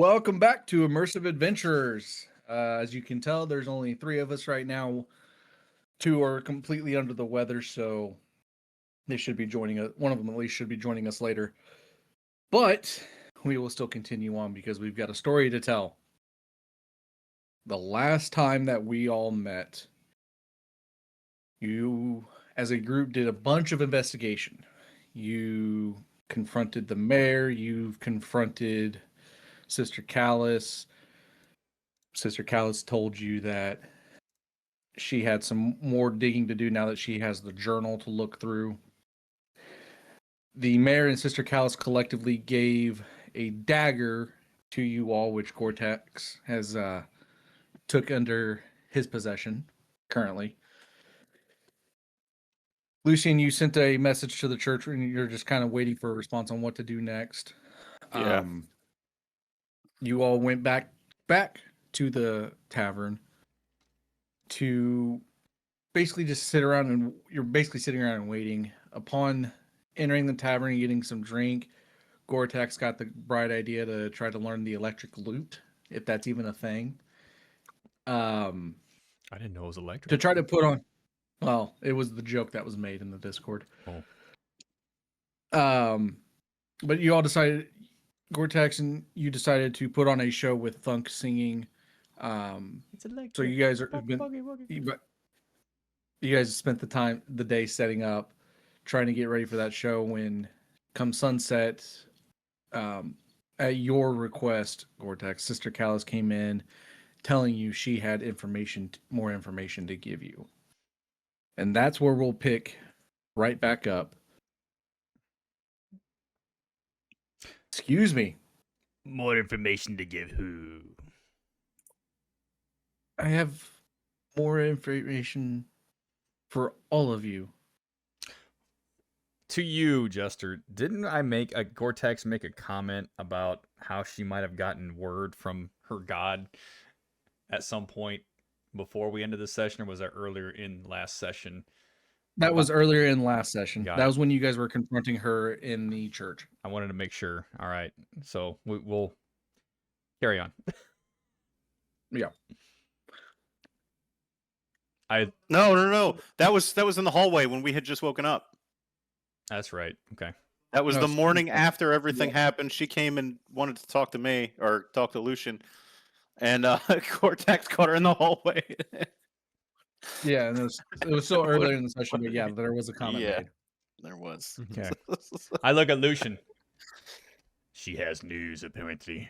Welcome back to Immersive Adventurers. As you can tell, there's only 3 of us right now. 2 are completely under the weather, so they should be joining us. One of them at least should be joining us later. But we will still continue on because we've got a story to tell. The last time that we all met, you, as a group, did a bunch of investigation. You confronted the mayor, you've confronted Sister Callus. Sister Callus told you that she had some more digging to do now that she has the journal to look through. The mayor and Sister Callus collectively gave a dagger to you all, which Goretax has took under his possession currently. Lucian, you sent a message to the church and you're just kind of waiting for a response on what to do next. Yeah. You all went back to the tavern to basically just sit around, and you're basically sitting around and waiting. Upon entering the tavern and getting some drink, Goretax got the bright idea to try to learn the electric lute, if that's even a thing. I didn't know it was electric. To try to put on, well, it was the joke that was made in the Discord. Oh. But you all decided, Goretax and you decided to put on a show with Thunk singing. It's electric. So you guys are Buggy. you guys spent the day setting up, trying to get ready for that show. When come sunset, at your request, Goretax, Sister Callus came in, telling you she had more information to give you, and that's where we'll pick right back up. Excuse me. More information to give who? I have more information for all of you. To you, Jester, didn't I make a Goretax make a comment about how she might have gotten word from her god at some point before we ended the session, or was that earlier in last session? That was earlier in last session. Got That it. was when you guys were confronting her in the church. I wanted to make sure. All right, so we'll carry on. Yeah. No. That was in the hallway when we had just woken up. That's right. Okay. That was No, the so- morning after everything Yeah. happened. She came and wanted to talk to me or talk to Lucian, and Cortex caught her in the hallway. Yeah, and it was so earlier in the session, but yeah, there was a comment Yeah. made. There was. Okay. I look at Lucian. She has news, apparently.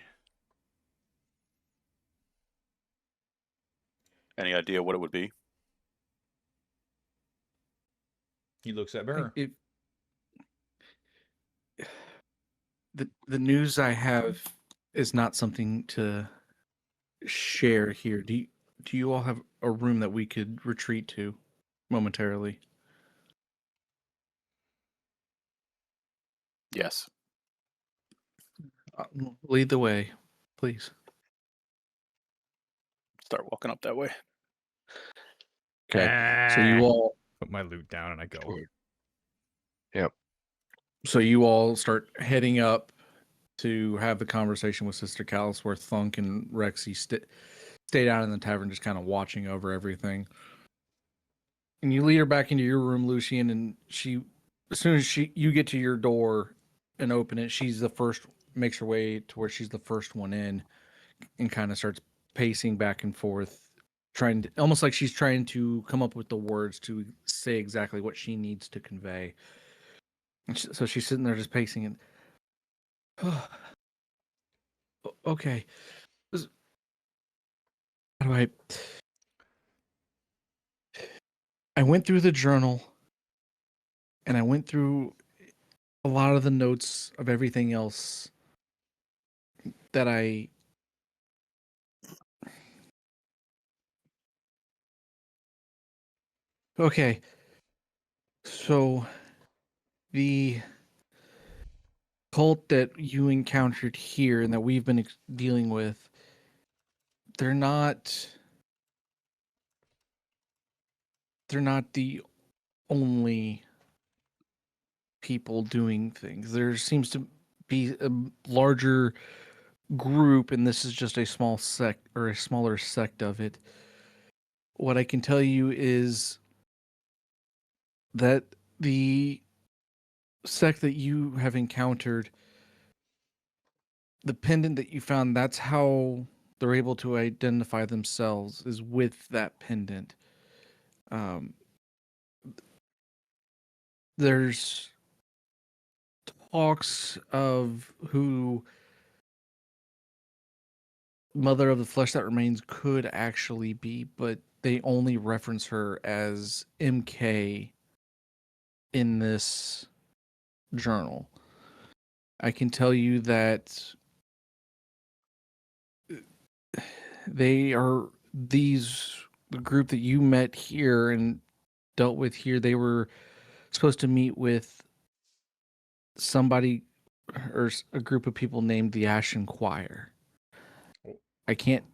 Any idea what it would be? He looks at her. The news I have is not something to share here. Do you all have a room that we could retreat to momentarily? Yes. Lead the way, please. Start walking up that way. Okay. So you all Put my loot down and I go. Yep. So you all start heading up to have the conversation with Sister Callus, where Thunk and Rexy stay down in the tavern, just kind of watching over everything. And you lead her back into your room, Lucian, and as soon as you get to your door and open it, makes her way to where she's the first one in, and kind of starts pacing back and forth, almost like she's trying to come up with the words to say exactly what she needs to convey. And so she's sitting there just pacing and, okay. How do I went through the journal and I went through a lot of the notes of everything else that Okay. So the cult that you encountered here and that we've been dealing with, they're not the only people doing things. There seems to be a larger group, and this is just a small sect or a smaller sect of it. What I can tell you is that the sect that you have encountered, the pendant that you found, that's how they're able to identify themselves, is with that pendant. There's talks of who Mother of the Flesh That Remains could actually be, but they only reference her as MK in this journal. I can tell you that the group that you met here and dealt with here, they were supposed to meet with somebody or a group of people named the Ashen Choir. I can't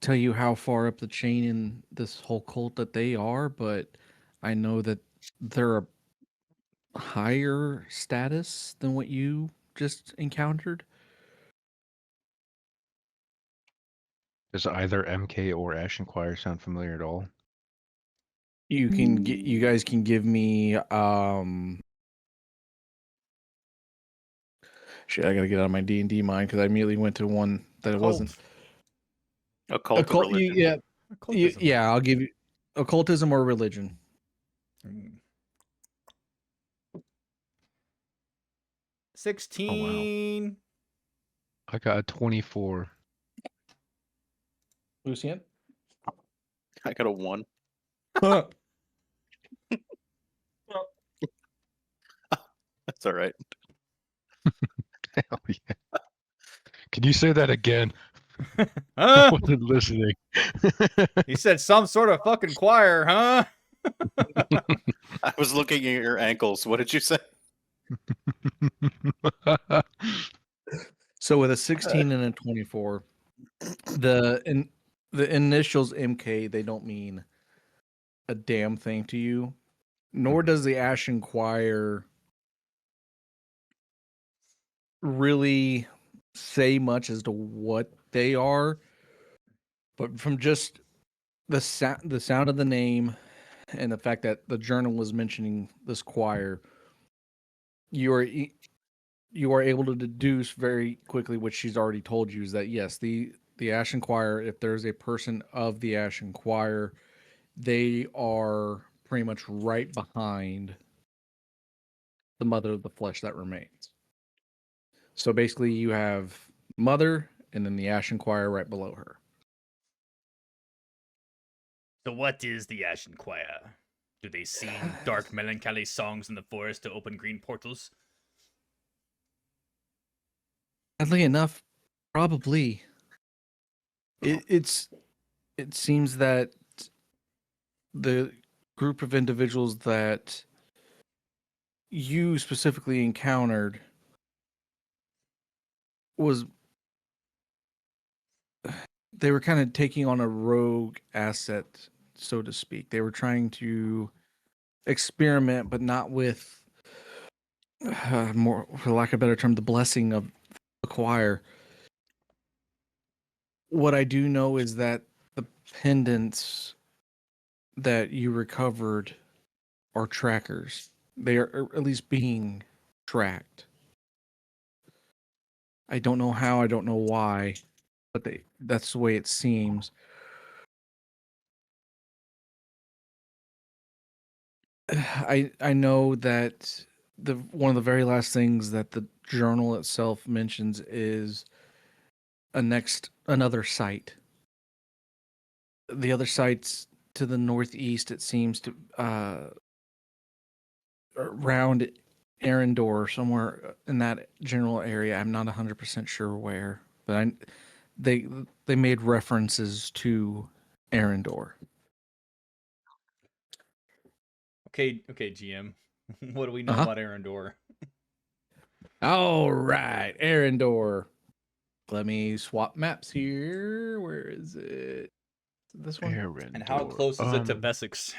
tell you how far up the chain in this whole cult that they are, but I know that they're a higher status than what you just encountered. Does either MK or Ashen Choir sound familiar at all? You guys can give me shit, I gotta get out of my D&D mind because I immediately went to one that it wasn't. Occult religion. Yeah, Occultism. yeah, I'll give you occultism or religion. Mm. 16. I got a 24. Lucian? I got a 1. That's all right. Hell yeah. Can you say that again? I Huh? wasn't listening. He said some sort of fucking choir, huh? I was looking at your ankles. What did you say? So with a 16 and a 24, the initials MK, they don't mean a damn thing to you, nor does the Ashen Choir really say much as to what they are. But from just the sound of the name and the fact that the journal was mentioning this choir, you are able to deduce very quickly what she's already told you, is that yes, the Ashen Choir, if there's a person of the Ashen Choir, they are pretty much right behind the Mother of the Flesh That Remains. So basically you have Mother and then the Ashen Choir right below her. So what is the Ashen Choir? Do they sing dark melancholy songs in the forest to open green portals? Oddly enough, probably. It seems that the group of individuals that you specifically encountered was they were kind of taking on a rogue asset, so to speak. They were trying to experiment, but not with more, for lack of a better term, the blessing of the choir. What I do know is that the pendants that you recovered are trackers. They are at least being tracked. I don't know how, I don't know why, but that's the way it seems. I know that one of the very last things that the journal itself mentions is another site. The other site's to the northeast, it seems to around Arendor, somewhere in that general area. I'm not 100% sure where, but they made references to Arendor. Okay, GM. What do we know Uh-huh. about Arendor? All right, Arendor. Let me swap maps here. Where is it? This one? And how close is it to Versex?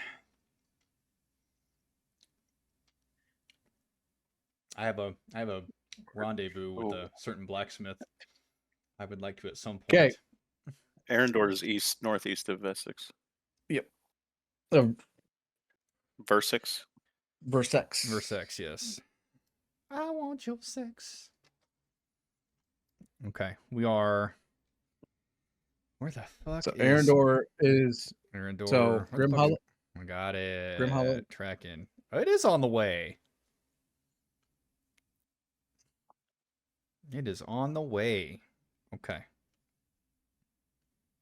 I have a rendezvous with a certain blacksmith. I would like to at some point. Okay. Arendor is northeast of Versex. Versex. Versex. Versex, yes. I want your sex. Okay, we are. Where the fuck So is Arendor is Arendor? so Where the Grim fuck Hollow. I got it. Grim Hollow. Tracking. Oh, it is on the way. It is on the way. Okay.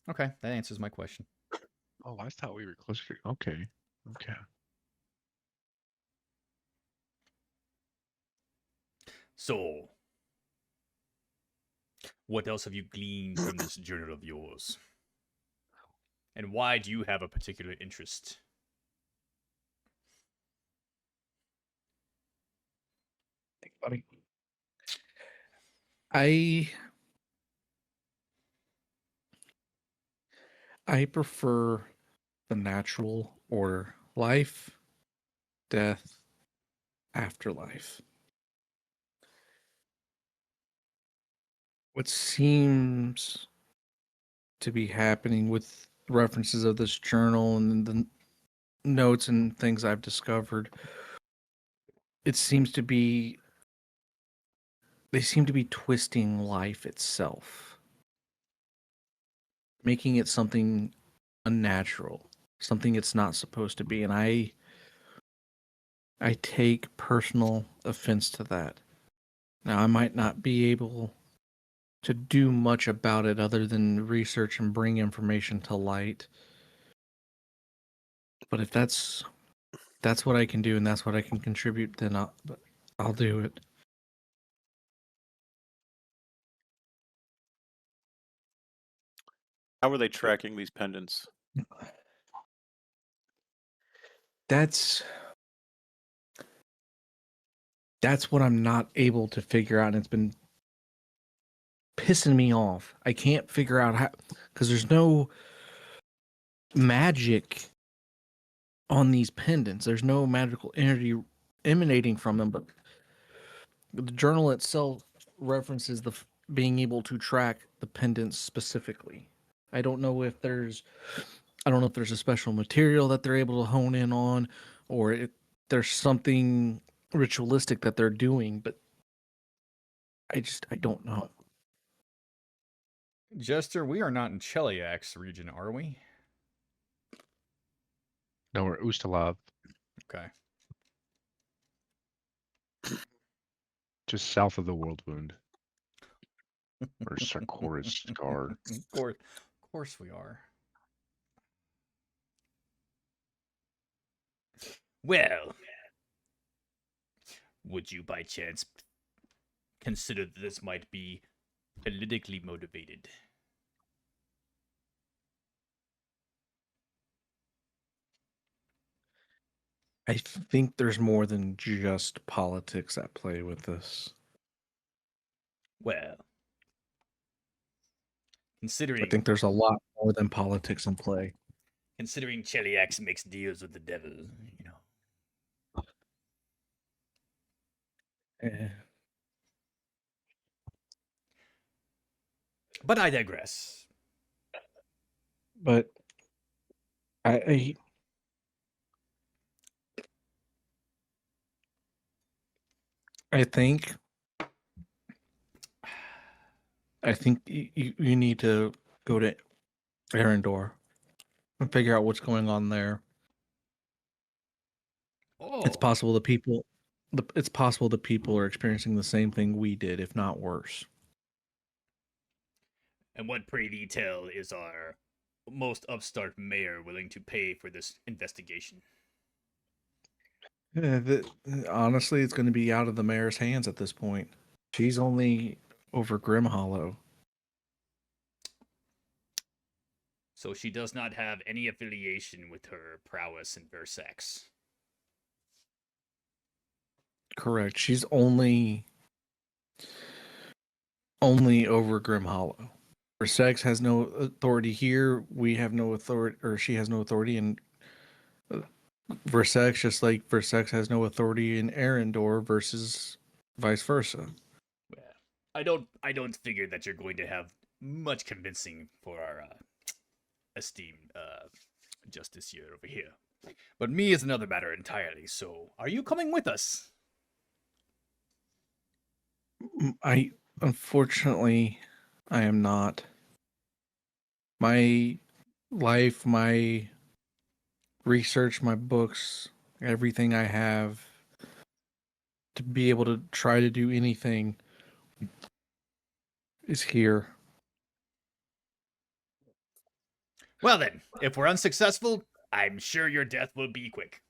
Okay, that answers my question. Oh, I thought we were closer. Okay. Okay. So, what else have you gleaned from this journal of yours? And why do you have a particular interest? Think, buddy. I prefer the natural order: life, death, afterlife. What seems to be happening with references of this journal and the notes and things I've discovered, it seems to be they seem to be twisting life itself, making it something unnatural, something it's not supposed to be, and I take personal offense to that. Now, I might not be able to do much about it other than research and bring information to light. But if that's what I can do and that's what I can contribute, then I'll do it. How are they tracking these pendants? That's what I'm not able to figure out, and it's been pissing me off. I can't figure out how, because there's no magic on these pendants. There's no magical energy emanating from them, but the journal itself references being able to track the pendants specifically. I don't know if there's a special material that they're able to hone in on, or if there's something ritualistic that they're doing, but I don't know. Jester, we are not in Cheliax's region, are we? No, we're Ustalav, Okay. just south of the World Wound. Or Sarkoris Scar. Of course we are. Well, would you by chance consider that this might be politically motivated? I think there's more than just politics at play with this. Well, I considering think there's a lot more than politics in play. considering Cheliax makes deals with the devil, you know. Eh. But I digress. But I think you need to go to Arendor and figure out what's going on there. Oh, It's possible the people are experiencing the same thing we did, if not worse. and what pray thee tell is our most upstart mayor willing to pay for this investigation? Honestly, it's going to be out of the mayor's hands at this point. She's only over Grim Hollow. So she does not have any affiliation with her prowess in Versex. Correct. She's only over Grim Hollow. Versex has no authority here. We have no authority, or she has no authority in Versex, just like Versex has no authority in Arendor versus vice versa. Well, I don't figure that you're going to have much convincing for our esteemed justiciar over here. But me is another matter entirely. So, are you coming with us? Unfortunately, I am not. My life, my research, my books, everything I have to be able to try to do anything is here. Well then, if we're unsuccessful, I'm sure your death will be quick.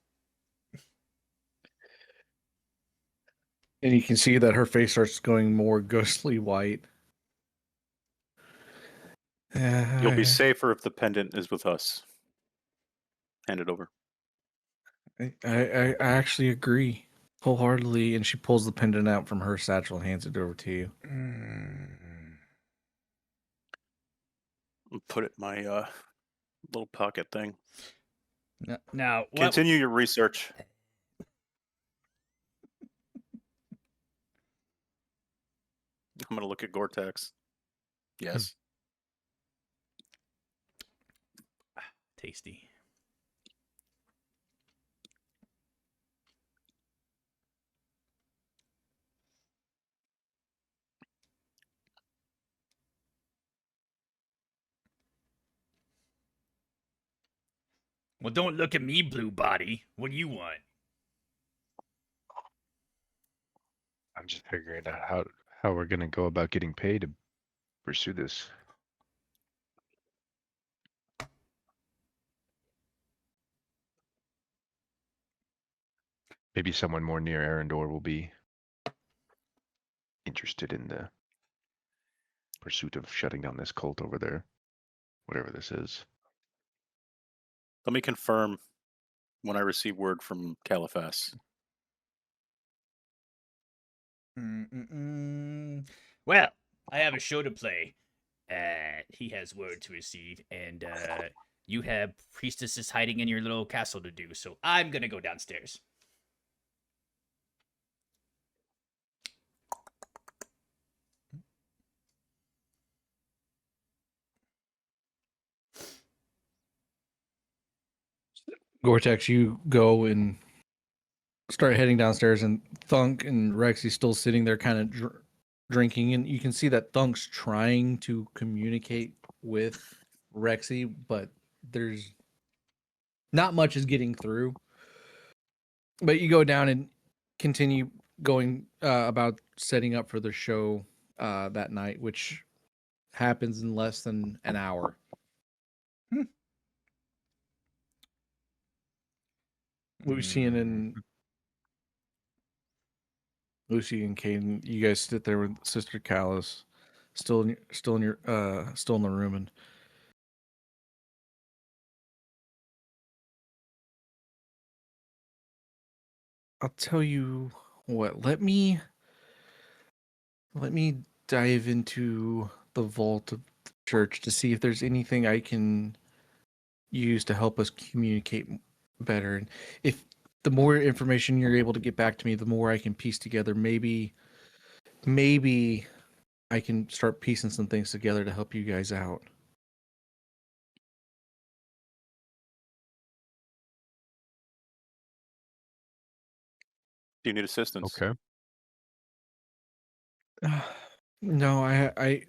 And you can see that her face starts going more ghostly white. You'll be safer if the pendant is with us. Hand it over. I actually agree wholeheartedly. And she pulls the pendant out from her satchel and hands it over to you. Put it in my little pocket thing. Now, Continue your research. I'm gonna look at Goretax. Yes. Tasty. Well, don't look at me, blue body. What do you want? I'm just figuring out how we're gonna go about getting paid to pursue this. Maybe someone more near Arendor will be interested in the pursuit of shutting down this cult over there, whatever this is. Let me confirm when I receive word from Callus. Well, I have a show to play. He has word to receive, and you have priestesses hiding in your little castle to do. So I'm gonna go downstairs. Gore-Tex, you go and start heading downstairs, and Thunk and Rexy still sitting there kind of drinking, and you can see that Thunk's trying to communicate with Rexy, but there's not much is getting through. But you go down and continue going about setting up for the show that night, which happens in less than an hour. Lucian and Caeden, you guys sit there with Sister Callus, still in the room, and I'll tell you what. Let me dive into the vault of the church to see if there's anything I can use to help us communicate better. And if the more information you're able to get back to me, the more I can piece together. Maybe I can start piecing some things together to help you guys out. Do you need assistance? Okay. No, I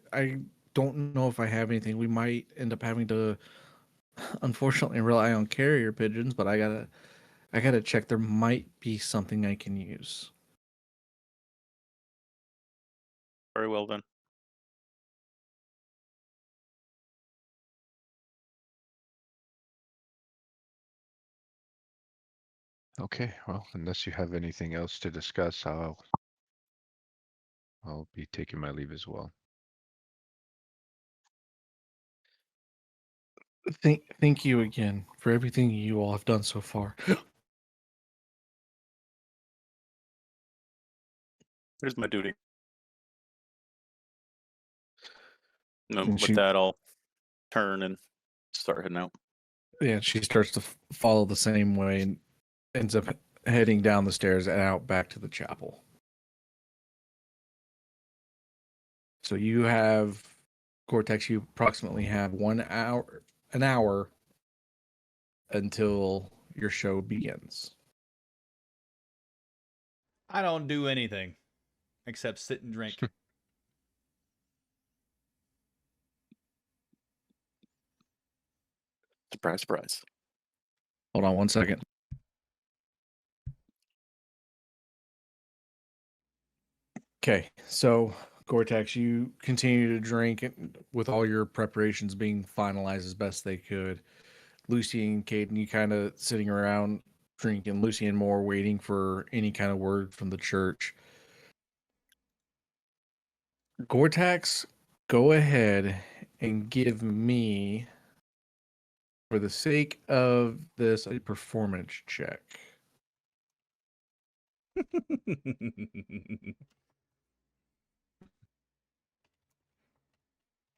don't know if I have anything. We might end up having to, unfortunately, rely on carrier pigeons, but I gotta check. There might be something I can use. Very well then. Okay. Well, unless you have anything else to discuss, I'll be taking my leave as well. Thank you again for everything you all have done so far. Here's my duty. No, And with that, I'll turn and start heading out. Yeah, she starts to follow the same way and ends up heading down the stairs and out back to the chapel. So you have Goretax, you approximately have an hour until your show begins. I don't do anything except sit and drink. Surprise, surprise. Hold on one second. Okay, so Goretax, you continue to drink with all your preparations being finalized as best they could. Lucy and Caeden, you kind of sitting around drinking. Lucy and more waiting for any kind of word from the church. Goretax, go ahead and give me, for the sake of this, a performance check.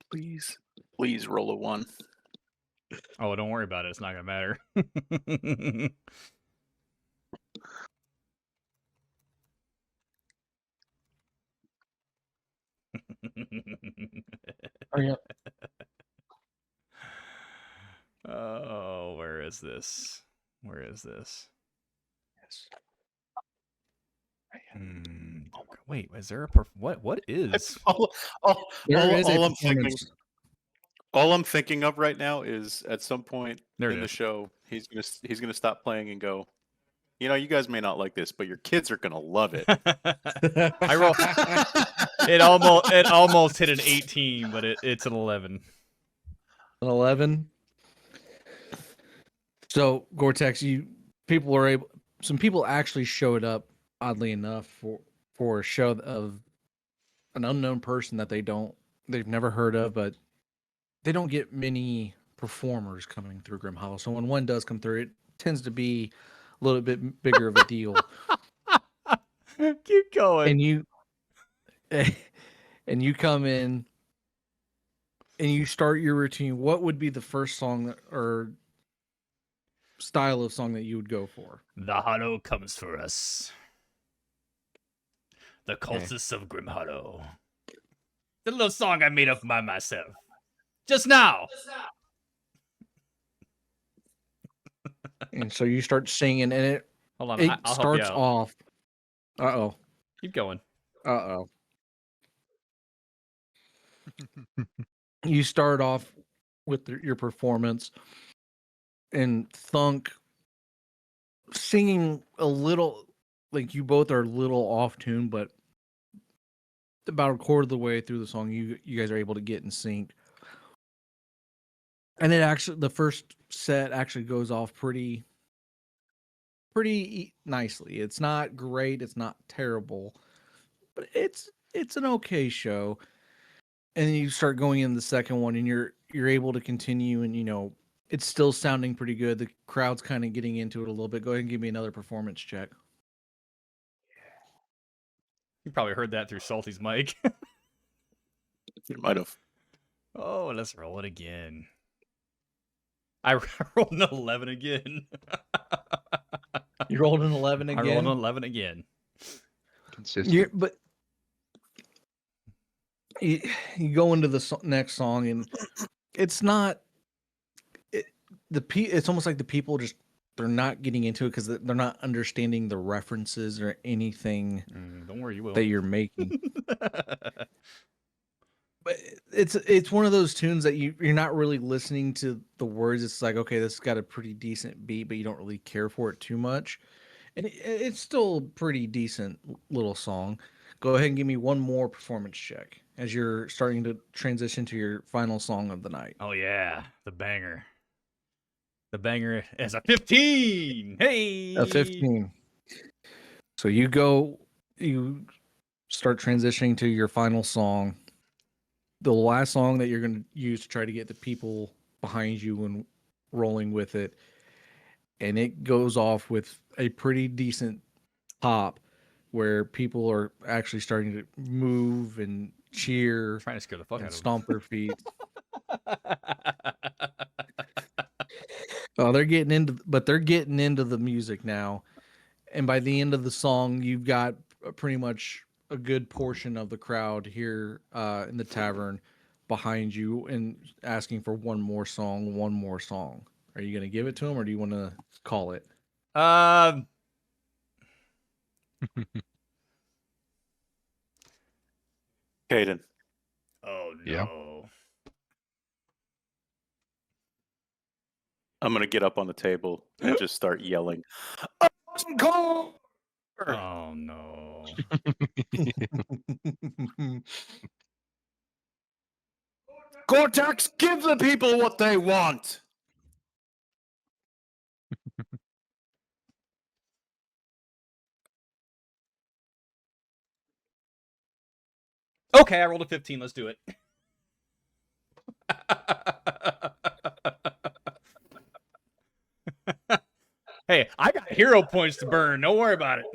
Please roll a 1. Oh, don't worry about it. It's not gonna matter. Hurry up. Oh, where is this? Where is this? Yes. Wait, is there a what is? all There is a I'm thinking, performance. all I'm thinking of right now is at some point There it in the is. show, he's gonna stop playing and go, you know, you guys may not like this, but your kids are gonna love it. I roll. It almost hit an 18, but it's an 11. An 11. So Goretax, some people actually showed up, oddly enough, for a show of an unknown person that they've never heard of, but they don't get many performers coming through Grim Hollow. So when one does come through, it tends to be a little bit bigger of a deal. Keep going. And you and you come in and you start your routine. What would be the first song or style of song that you would go for? The Hollow comes for us. The cultists of Grim Hollow. The little song I made up by myself. Just now. And so you start singing, and it Hold on. it I'll starts help you out. off. Uh-oh. Keep going. Uh-oh. You start off with your performance, and Thunk singing a little, like you both are a little off tune, but about a quarter of the way through the song, you guys are able to get in sync. And the first set actually goes off pretty nicely. It's not great, it's not terrible, but it's an okay show. And then you start going in the second one, and you're able to continue, and it's still sounding pretty good. The crowd's kind of getting into it a little bit. Go ahead and give me another performance check. You probably heard that through Salty's mic. You might have. Oh, let's roll it again. I rolled an 11 again. You rolled an 11 again. I rolled an 11 again. Consistent. But you go into the next song, and it's not. It's almost like the people they're not getting into it because they're not understanding the references or anything. Don't worry, you will. That you're making. But it's one of those tunes that you're not really listening to the words. It's like, okay, this has got a pretty decent beat, but you don't really care for it too much. And it's still a pretty decent little song. Go ahead and give me one more performance check as you're starting to transition to your final song of the night. Oh yeah, the banger. The banger is a 15. Hey, A 15. So you start transitioning to your final song. The last song that you're going to use to try to get the people behind you and rolling with it. And it goes off with a pretty decent pop where people are actually starting to move and cheer. Trying to scare the fuck and out of stomp their feet. Oh, they're getting into the music now. And by the end of the song, you've got pretty much a good portion of the crowd here in the tavern behind you and asking for one more song. Are you going to give it to him, or do you want to call it? Caeden. Oh no. Yeah. I'm gonna get up on the table and just start yelling. Ashen Choir! Oh no. Goretax, give the people what they want. Okay, I rolled a 15. Let's do it. Hey, I got hero points to burn. Don't worry about it.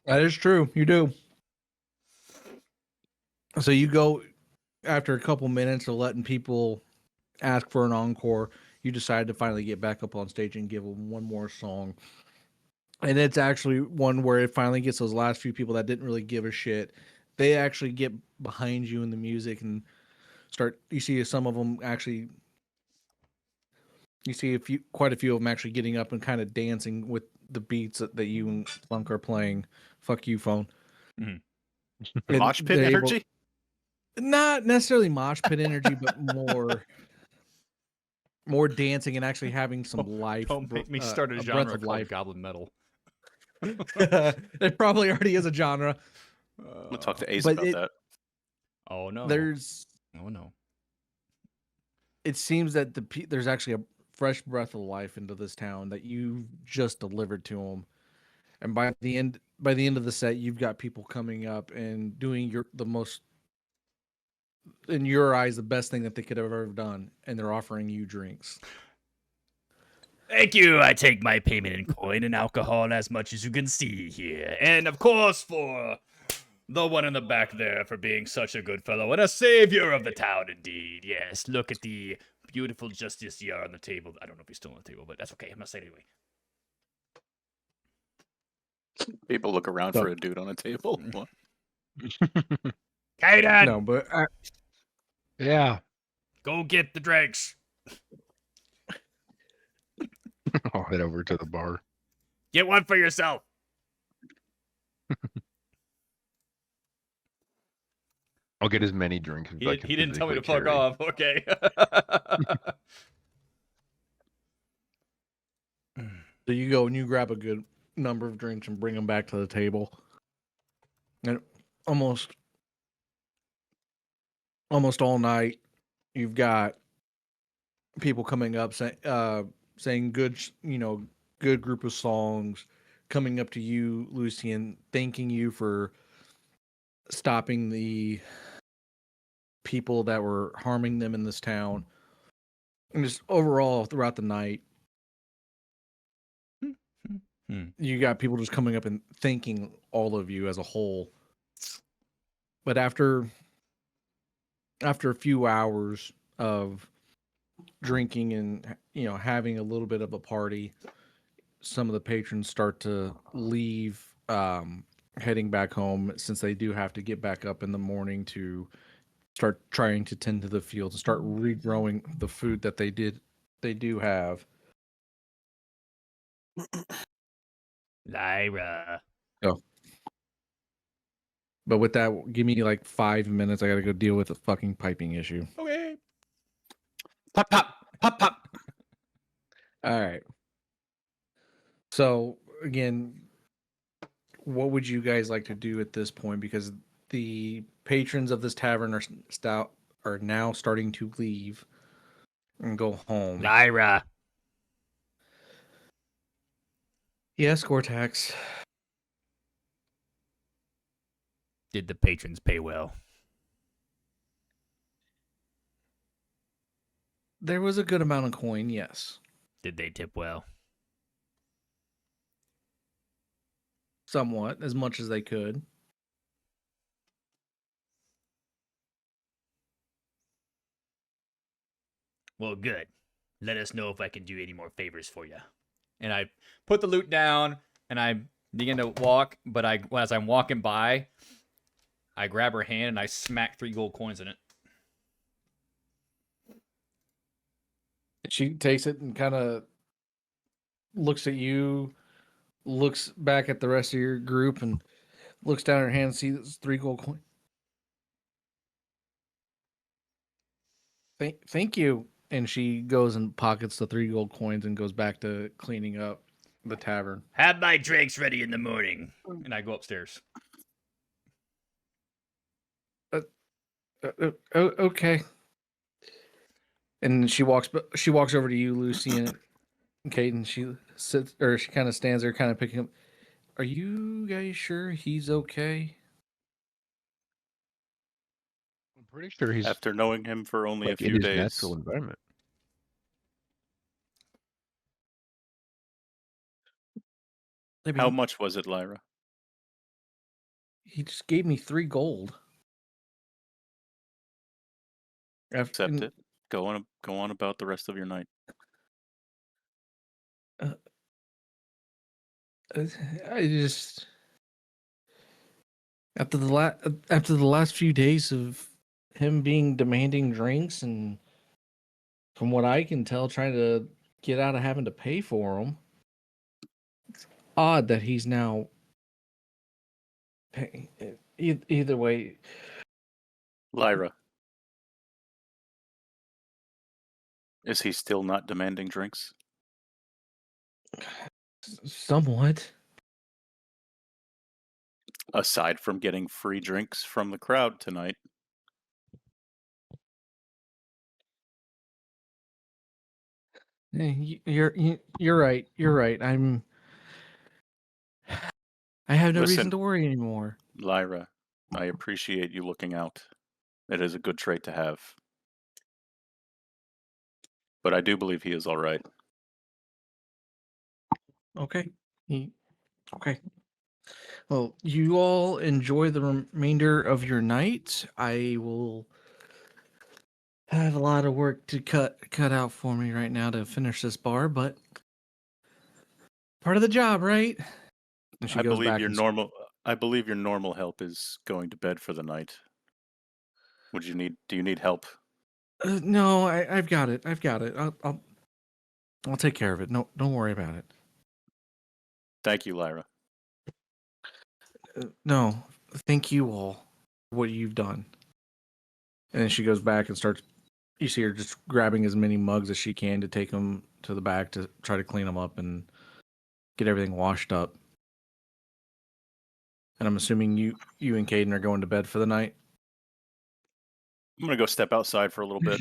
That is true. You do. So you go after a couple minutes of letting people ask for an encore. You decide to finally get back up on stage and give them one more song. And it's actually one where it finally gets those last few people that didn't really give a shit. They actually get behind you in the music and start. You see some of them actually. You see quite a few of them actually getting up and kind of dancing with the beats that you and Thunk are playing. Fuck you, phone. Mm-hmm. Mosh pit energy? Not necessarily mosh pit energy, but more dancing and actually having some life. Don't make me start a breath genre of called life. Goblin Metal. It probably already is a genre. I'm gonna talk to Ace But about that. Oh no. Oh no. It seems that there's actually a fresh breath of life into this town that you just delivered to them, and by the end of the set, you've got people coming up and doing the most, in your eyes, the best thing that they could have ever done, and they're offering you drinks. Thank you. I take my payment in coin and alcohol as much as you can see here. And of course for the one in the back there for being such a good fellow and a savior of the town indeed. Yes, look at the beautiful Justicar on the table. I don't know if he's still on the table, but that's okay. I'm going to say it anyway. People look around for a dude on a table. What? Caeden, No, but Yeah. go get the drinks. I'll head over to the bar. Get one for yourself. I'll get as many drinks as I can He didn't tell me to physically fuck carry. off. Okay. so you go and you grab a good number of drinks and bring them back to the table, and almost all night, you've got people coming up saying good group of songs, coming up to you, Lucian, thanking you for stopping the people that were harming them in this town, and just overall throughout the night, you got people just coming up and thanking all of you as a whole. But after a few hours of drinking and having a little bit of a party, some of the patrons start to leave, heading back home, since they do have to get back up in the morning to start trying to tend to the fields and start regrowing the food that they do have. Lyra. But with that, give me like 5 minutes. I gotta go deal with a fucking piping issue. Okay. Pop, pop, pop, pop. All right. So again, what would you guys like to do at this point? Because the patrons of this tavern are now starting to leave and go home. Lyra. Yes, Goretax. Did the patrons pay well? There was a good amount of coin, yes. Did they tip well? Somewhat, as much as they could. Well, good. Let us know if I can do any more favors for you. And I put the loot down and I begin to walk, but as I'm walking by, I grab her hand and I smack 3 gold coins in it. She takes it and kind of looks at you, looks back at the rest of your group, and looks down at her hand and sees 3 gold coins. Thank you. And she goes and pockets the 3 gold coins and goes back to cleaning up the tavern. Have my drinks ready in the morning. And I go upstairs. Okay. And she walks over to you, Lucy, and Caeden. She sits, or she kind of stands there, kind of picking up. Are you guys sure he's okay? I'm pretty sure he's After knowing him for only a like in few his days. natural environment. How much was it, Lyra? He just gave me 3 gold. Accept it. Go on about the rest of your night. I just after the last few days of him being demanding drinks, and from what I can tell, trying to get out of having to pay for them. It's odd that he's now paying. Either way, Lyra. Is he still not demanding drinks? somewhat. Aside from getting free drinks from the crowd tonight. You're right. You're right. I have no reason Listen, to worry anymore. Lyra, I appreciate you looking out. It is a good trait to have. But I do believe he is all right. Okay. Okay. Well, you all enjoy the remainder of your night. I will have a lot of work to cut out for me right now to finish this bar, but part of the job, right? And she I goes believe back your and normal I believe your normal help is going to bed for the night. Do you need help? no, I've got it. I've got it. I'll take care of it. No, don't worry about it. Thank you, Lyra. No, thank you all for what you've done. And then she goes back and starts. You see her just grabbing as many mugs as she can to take them to the back to try to clean them up and get everything washed up. And I'm assuming you and Caeden are going to bed for the night. I'm gonna go step outside for a little bit.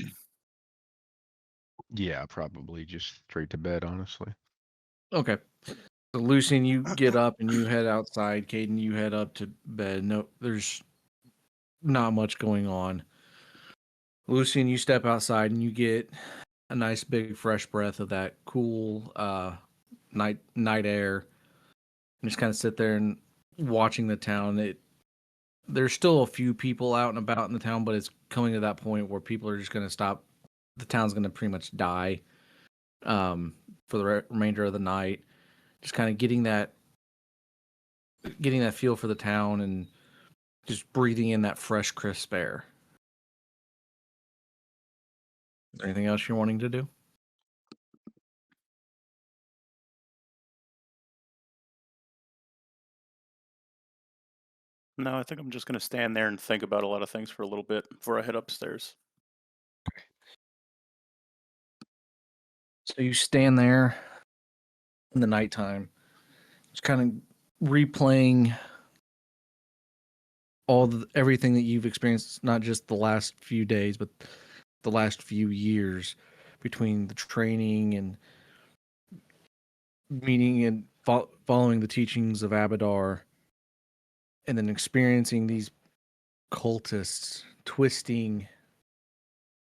Yeah, probably just straight to bed, honestly. Okay. So Lucian, you get up and you head outside. Caeden, you head up to bed. No, there's not much going on. Lucian, you step outside and you get a nice big fresh breath of that cool night air. And just kind of sit there and watching the town. There's still a few people out and about in the town, but it's coming to that point where people are just going to stop. The town's going to pretty much die for the remainder of the night. Just kind of getting that feel for the town and just breathing in that fresh, crisp air. Is there anything else you're wanting to do? No, I think I'm just gonna stand there and think about a lot of things for a little bit before I head upstairs. So you stand there in the nighttime, just kind of replaying everything that you've experienced, not just the last few days, but the last few years between the training and meeting and following the teachings of Abadar, and then experiencing these cultists twisting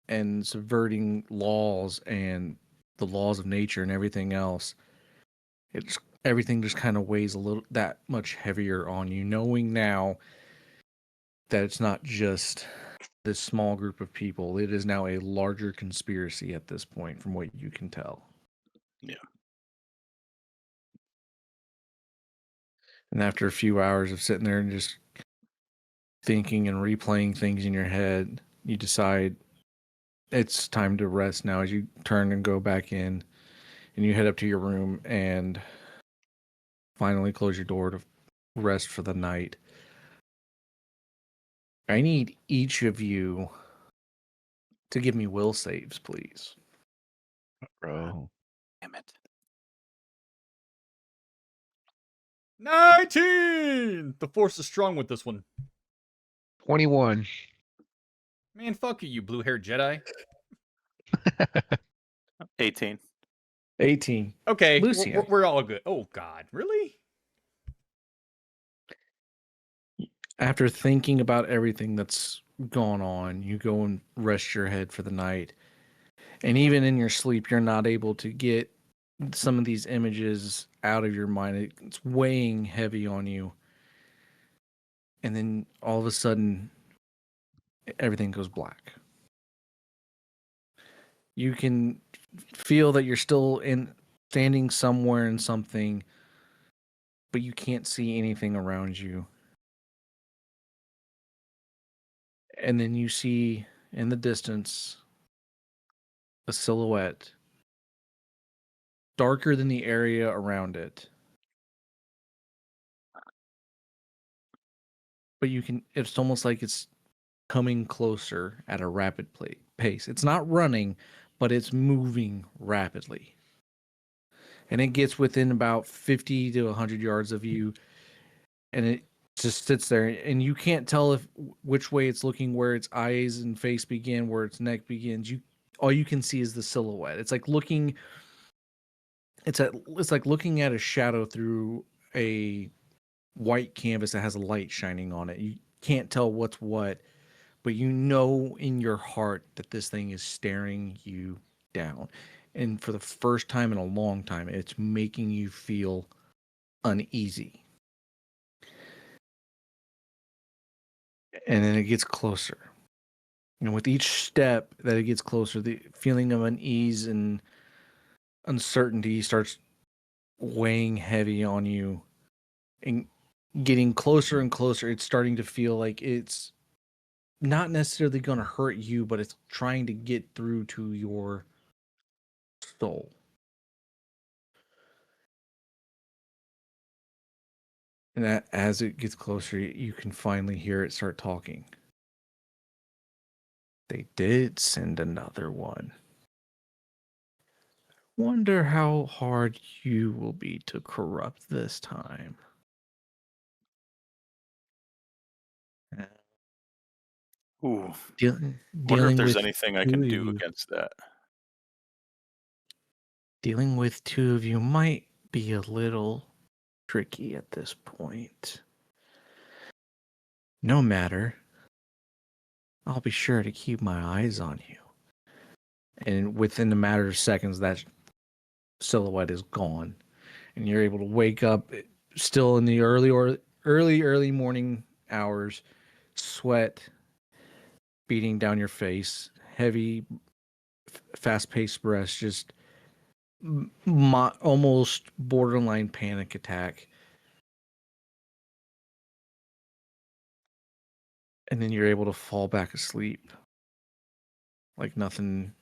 and subverting laws and the laws of nature and everything else. Everything just kind of weighs a little that much heavier on you, knowing now that it's not just this small group of people. It is now a larger conspiracy at this point, from what you can tell. Yeah. And after a few hours of sitting there and just thinking and replaying things in your head, you decide it's time to rest now as you turn and go back in and you head up to your room and finally close your door to rest for the night. I need each of you to give me will saves, please. Bro. Damn it. 19! The force is strong with this one. 21. Man, fuck you, you blue-haired Jedi. 18. 18. Okay, Lucian. we're all good. Oh, God. Really? After thinking about everything that's gone on, you go and rest your head for the night. And even in your sleep, you're not able to get some of these images out of your mind. It's weighing heavy on you. And then all of a sudden, everything goes black. You can feel that you're still standing somewhere in something, but you can't see anything around you. And then you see in the distance a silhouette, darker than the area around it. But it's almost like it's coming closer at a rapid pace. It's not running, but it's moving rapidly. And it gets within about 50 to 100 yards of you, and it just sits there, and you can't tell which way it's looking, where its eyes and face begin, where its neck begins. All you can see is the silhouette. It's like looking at a shadow through a white canvas that has a light shining on it. You can't tell what's what, but you know in your heart that this thing is staring you down. And for the first time in a long time, it's making you feel uneasy. And then it gets closer. And with each step that it gets closer, the feeling of unease and uncertainty starts weighing heavy on you. And getting closer and closer, it's starting to feel like it's not necessarily going to hurt you, but it's trying to get through to your soul. And that, as it gets closer, you can finally hear it start talking. They did send another one. Wonder how hard you will be to corrupt this time. Ooh. Wonder Wonder if there's anything I can do against that. Dealing with two of you might be a little tricky at this point. No matter. I'll be sure to keep my eyes on you. And within a matter of seconds, that silhouette is gone. And you're able to wake up still in the early morning hours, sweat beating down your face, heavy, fast-paced breaths, just almost borderline panic attack. And then you're able to fall back asleep like nothing.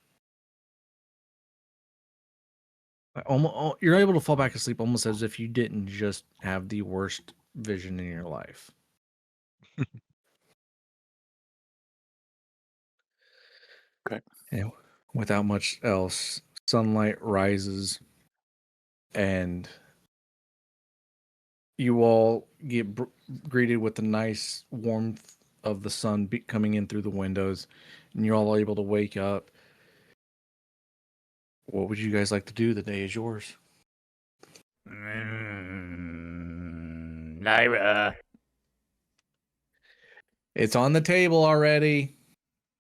You're able to fall back asleep almost as if you didn't just have the worst vision in your life. Okay. And without much else, sunlight rises and you all get greeted with the nice warmth of the sun coming in through the windows, and you're all able to wake up. What would you guys like to do? The day is yours. Lyra. It's on the table already.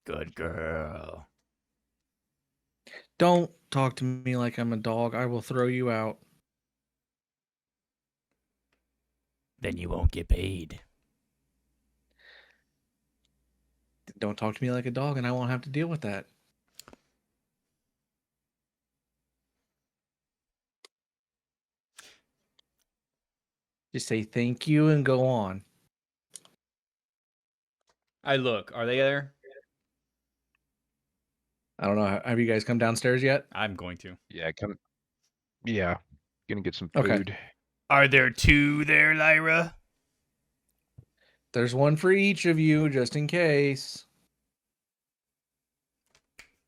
Good girl. Don't talk to me like I'm a dog. I will throw you out. Then you won't get paid. Don't talk to me like a dog, and I won't have to deal with that. Just say thank you and go on. I look. Are they there? I don't know. Have you guys come downstairs yet? I'm going to. Yeah, yeah. Gonna get some Okay. food. Are there two there, Lyra? There's one for each of you, just in case.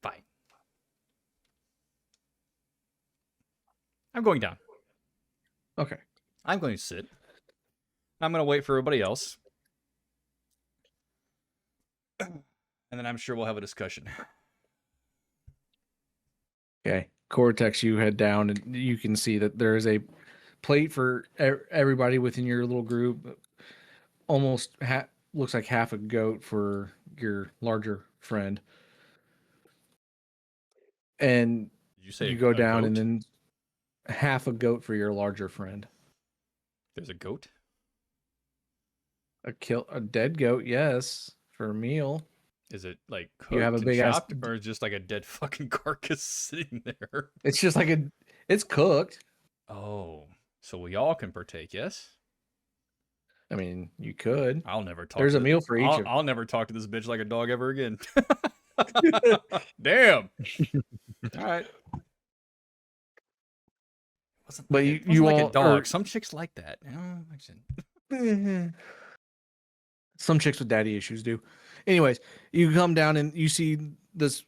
Fine. I'm going down. Okay. I'm going to sit. I'm going to wait for everybody else. And then I'm sure we'll have a discussion. Okay. Cortex, you head down and you can see that there is a plate for everybody within your little group. Almost looks like half a goat for your larger friend. And Did you say you go a down goat? and then half a goat for your larger friend. There's a goat? A dead goat, yes, for a meal. Is it like cooked You have a and big ass- chopped, or just like a dead fucking carcass sitting there? It's just like it's cooked. Oh, so we all can partake, yes? I mean, you could. I'll never talk. There's to a meal for each of I'll never talk to this bitch like a dog ever again. Damn. All right. Wasn't But like you like all a dog. are- Some chicks like that. You know, Some chicks with daddy issues do. Anyways, you come down and you see this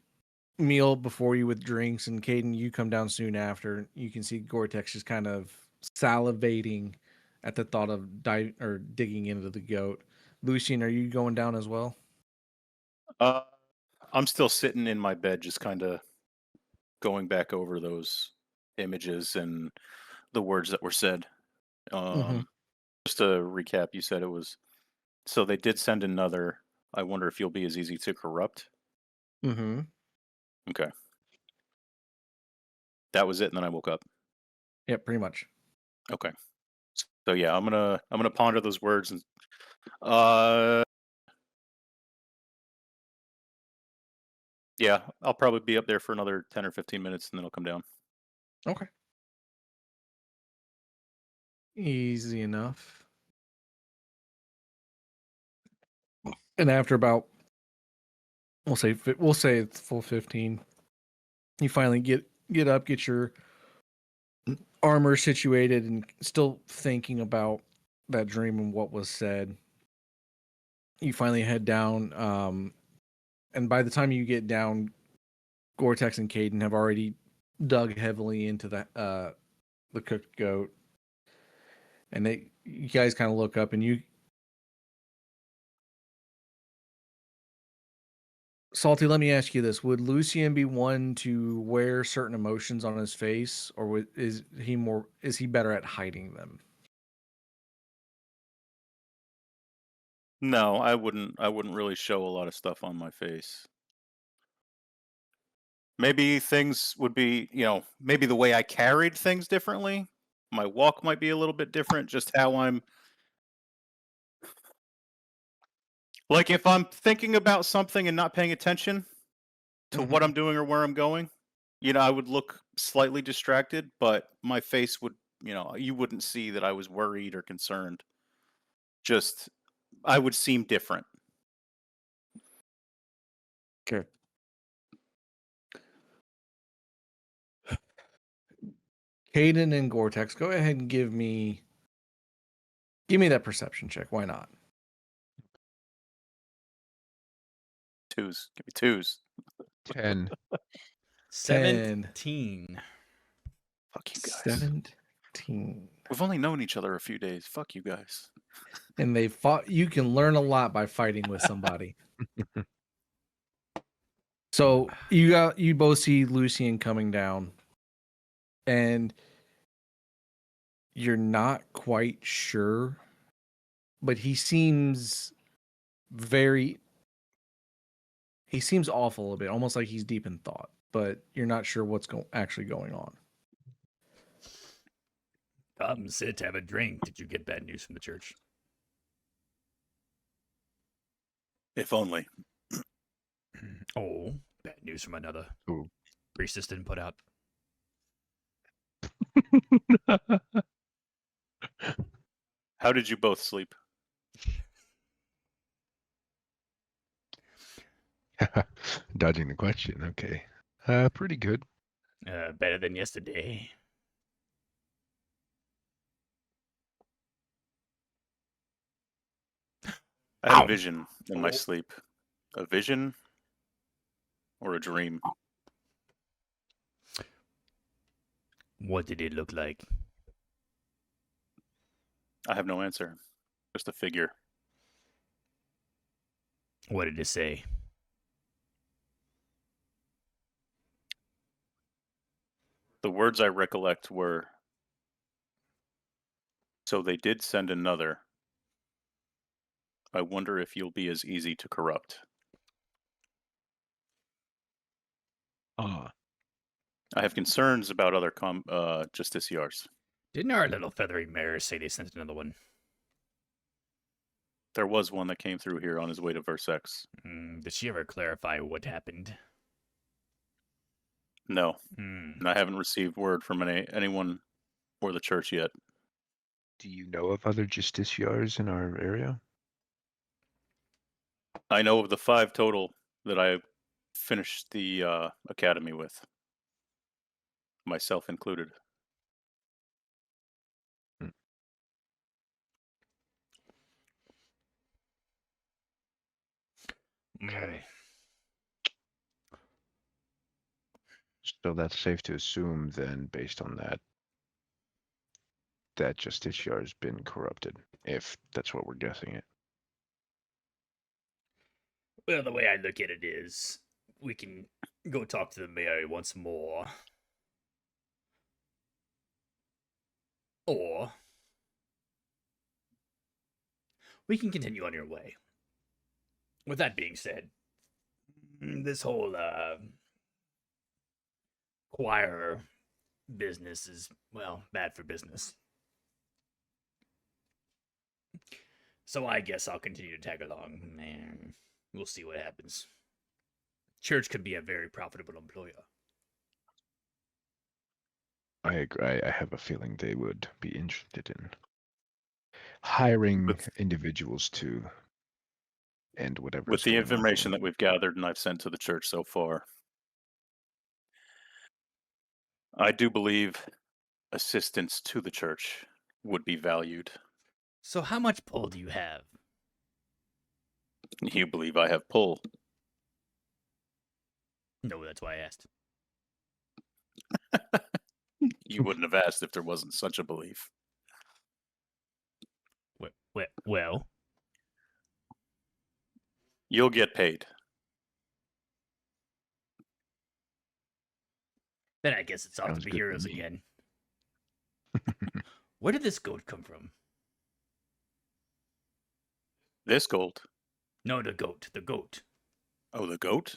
meal before you with drinks, and Caeden, you come down soon after. You can see Goretax just kind of salivating at the thought of digging into the goat. Lucian, are you going down as well? I'm still sitting in my bed, just kind of going back over those images and the words that were said. Just to recap, you said it was. So they did send another. I wonder if you'll be as easy to corrupt. Mm-hmm. Okay. That was it, and then I woke up. Yeah, pretty much. Okay. So yeah, I'm gonna ponder those words and yeah, I'll probably be up there for another 10 or 15 minutes and then I'll come down. Okay. Easy enough. And after about, we'll say it's full 15, you finally get up, get your armor situated, and still thinking about that dream and what was said. You finally head down, and by the time you get down, Goretax and Caeden have already dug heavily into the cooked goat, and you guys kind of look up, and you, Salty, let me ask you this: would Lucian be one to wear certain emotions on his face, or is he better at hiding them? No, I wouldn't really show a lot of stuff on my face. Maybe things would be, maybe the way I carried things differently. My walk might be a little bit different, just how I'm. Like if I'm thinking about something and not paying attention to what I'm doing or where I'm going, I would look slightly distracted, but my face would, you wouldn't see that I was worried or concerned. Just, I would seem different. Okay. Caeden and Goretax, go ahead and give me that perception check. Why not? Twos. Give me twos. 10. 17. Fuck you guys. 17. We've only known each other a few days. Fuck you guys. And they fought. You can learn a lot by fighting with somebody. So you both see Lucian coming down, and you're not quite sure, but he seems awful a bit, almost like he's deep in thought, but you're not sure what's actually going on. Come sit, have a drink. Did you get bad news from the church? If only. Oh, bad news from another Ooh. priestess didn't put out. How did you both sleep? Dodging the question. Okay. Pretty good. Better than yesterday. I had Ow. a vision in my sleep. A vision or a dream? What did it look like? I have no answer. Just a figure. What did it say? The words I recollect were, "So they did send another. I wonder if you'll be as easy to corrupt." Ah, I have concerns about other justiciars. Didn't our little feathery mare say they sent another one? There was one that came through here on his way to Versex. Did she ever clarify what happened? No, Hmm. and I haven't received word from anyone or the church yet. do you know of other justiciars in our area? I know of the 5 total that I finished the academy with, myself included. Okay. So that's safe to assume then, based on that, that Justiciar has been corrupted, if that's what we're guessing it. Well, the way I look at it is, we can go talk to the mayor once more. Or we can continue on your way. With that being said, this whole choir business is, well, bad for business. So I guess I'll continue to tag along, and we'll see what happens. Church could be a very profitable employer. I agree. I have a feeling they would be interested in hiring individuals to end whatever. With the information that we've gathered and I've sent to the church so far, I do believe assistance to the church would be valued. So how much pull do you have? You believe I have pull? No, that's why I asked. You wouldn't have asked if there wasn't such a belief. Well, You'll get paid. then I guess it's off Sounds to be good to heroes me. again. Where did this goat come from? This gold? No, the goat. The goat. Oh, the goat?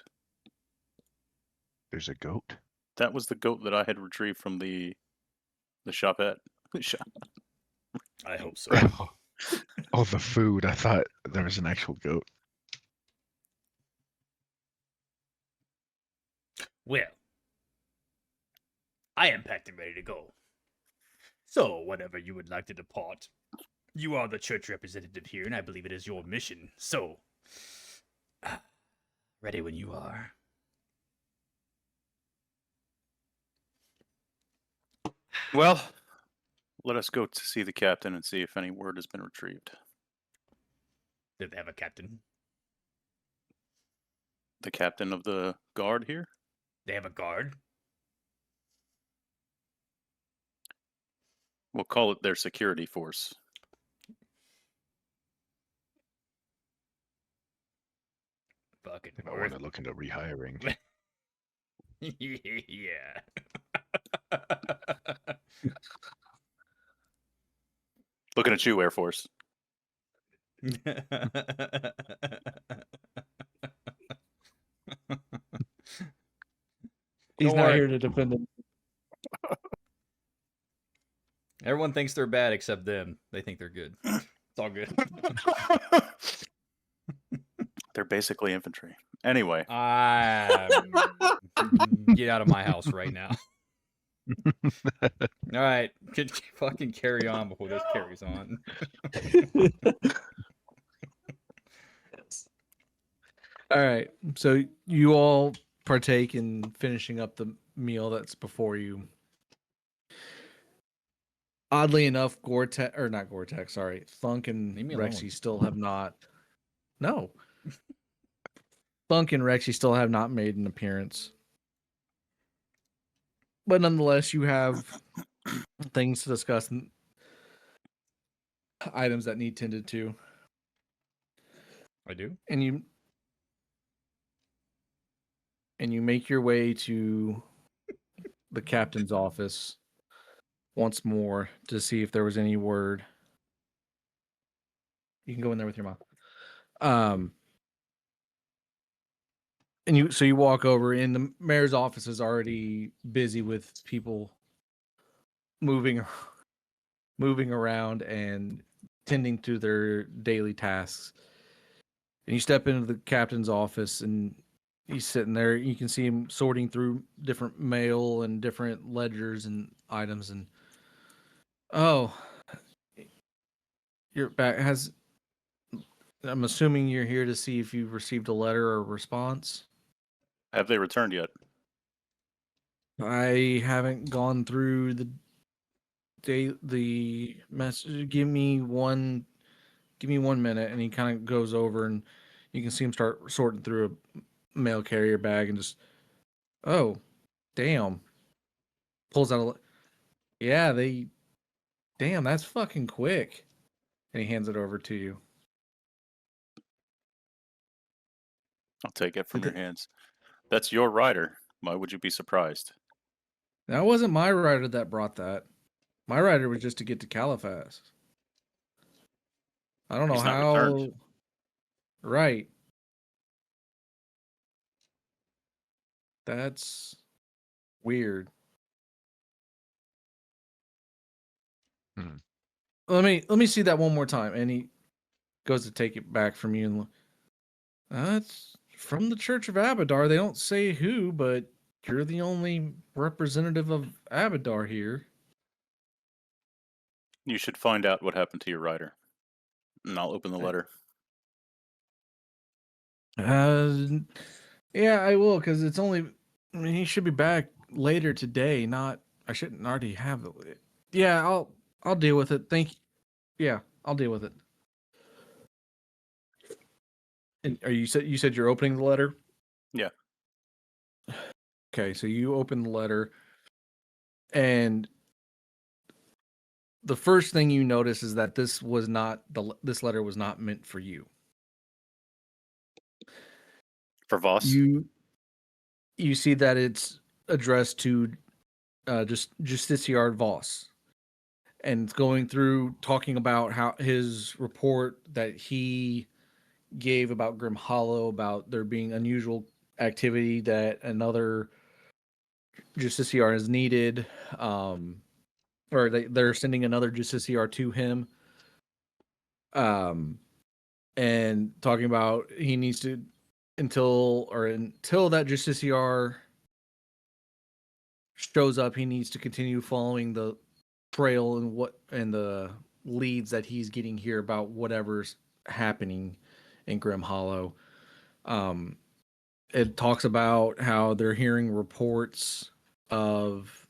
There's a goat? That was the goat that I had retrieved from the shopette. I hope so. Oh, the food. I thought there was an actual goat. Well, I am packed and ready to go. So, whenever you would like to depart, you are the church representative here, and I believe it is your mission. So, ready when you are. Well, let us go to see the captain and see if any word has been retrieved. Did they have a captain? The captain of the guard here? They have a guard? We'll call it their security force. Fucking I want to look into rehiring. yeah. Looking at you, Air Force. He's Don't not worry. here to defend him. Everyone thinks they're bad except them. They think they're good. It's all good. They're basically infantry. Anyway. Get out of my house right now. All right, fucking carry on before this carries on. All right. So you all partake in finishing up the meal that's before you. Oddly enough, Thunk and Leave me Rexy alone. still have not. No. Thunk and Rexy still have not made an appearance. But nonetheless, you have things to discuss and items that need tended to. I do. And you make your way to the captain's office once more to see if there was any word. You can go in there with your mom. And you walk over, and the mayor's office is already busy with people moving around and tending to their daily tasks. And you step into the captain's office, and he's sitting there. You can see him sorting through different mail and different ledgers and items. And you're back. I'm assuming you're here to see if you've received a letter or response. Have they returned yet? I haven't gone through the message. Give me one minute. And he kind of goes over, and you can see him start sorting through a mail carrier bag and just, oh, damn. Pulls out damn, that's fucking quick. And he hands it over to you. I'll take it from your hands. That's your rider. Why would you be surprised? That wasn't my rider that brought that. My rider was just to get to Caliphas. I don't know He's not how. returned. Right. That's weird. Hmm. Let me see that one more time. And he goes to take it back from you, and that's from the Church of Abadar. They don't say who, but you're the only representative of Abadar here. You should find out what happened to your rider. And I'll open the letter. Yeah, I will, because it's only. I mean, he should be back later today. Not, I shouldn't already have it. Yeah, I'll deal with it. Thank you. Yeah, I'll deal with it. And you said you're opening the letter? Yeah. Okay, so you open the letter, and the first thing you notice is that this letter was not meant for you. For Voss? You see that it's addressed to Justiciar Voss, and it's going through talking about how his report that he gave about Grim Hollow, about there being unusual activity that another Justiciar is needed, or they're sending another Justiciar to him, and talking about he needs to until that Justiciar shows up, he needs to continue following the trail and the leads that he's getting here about whatever's happening in Grim Hollow. It talks about how they're hearing reports of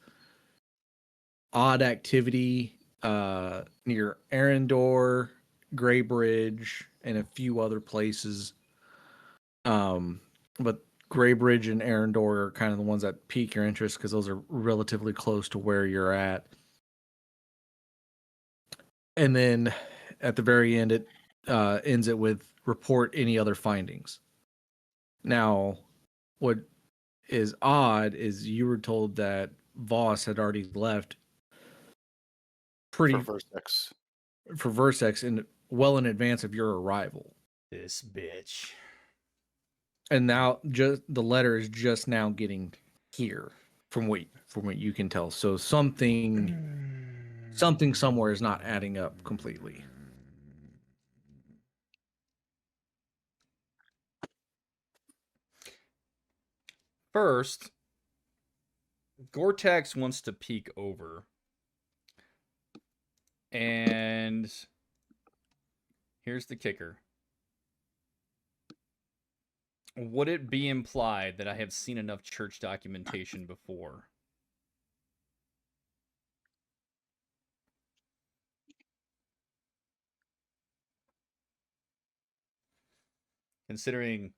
odd activity near Arendor, Greybridge, and a few other places. But Greybridge and Arendor are kind of the ones that pique your interest because those are relatively close to where you're at. And then at the very end, it ends it with report any other findings. Now, what is odd is you were told that Voss had already left For Versex. for Versex well in advance of your arrival. This bitch. And now just the letter is just now getting here from what you can tell. So something somewhere is not adding up completely. First, Goretax wants to peek over. And here's the kicker. Would it be implied that I have seen enough church documentation before? Considering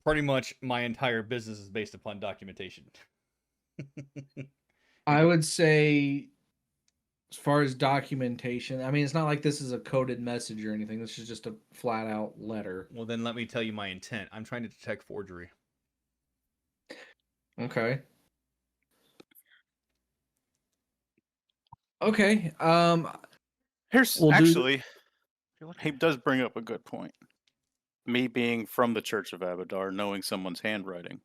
pretty much my entire business is based upon documentation. I would say, as far as documentation, I mean, it's not like this is a coded message or anything. This is just a flat out letter. Well, then let me tell you my intent. I'm trying to detect forgery. Okay. Okay. Here's We'll do- actually, he does bring up a good point. Me being from the Church of Abadar, knowing someone's handwriting,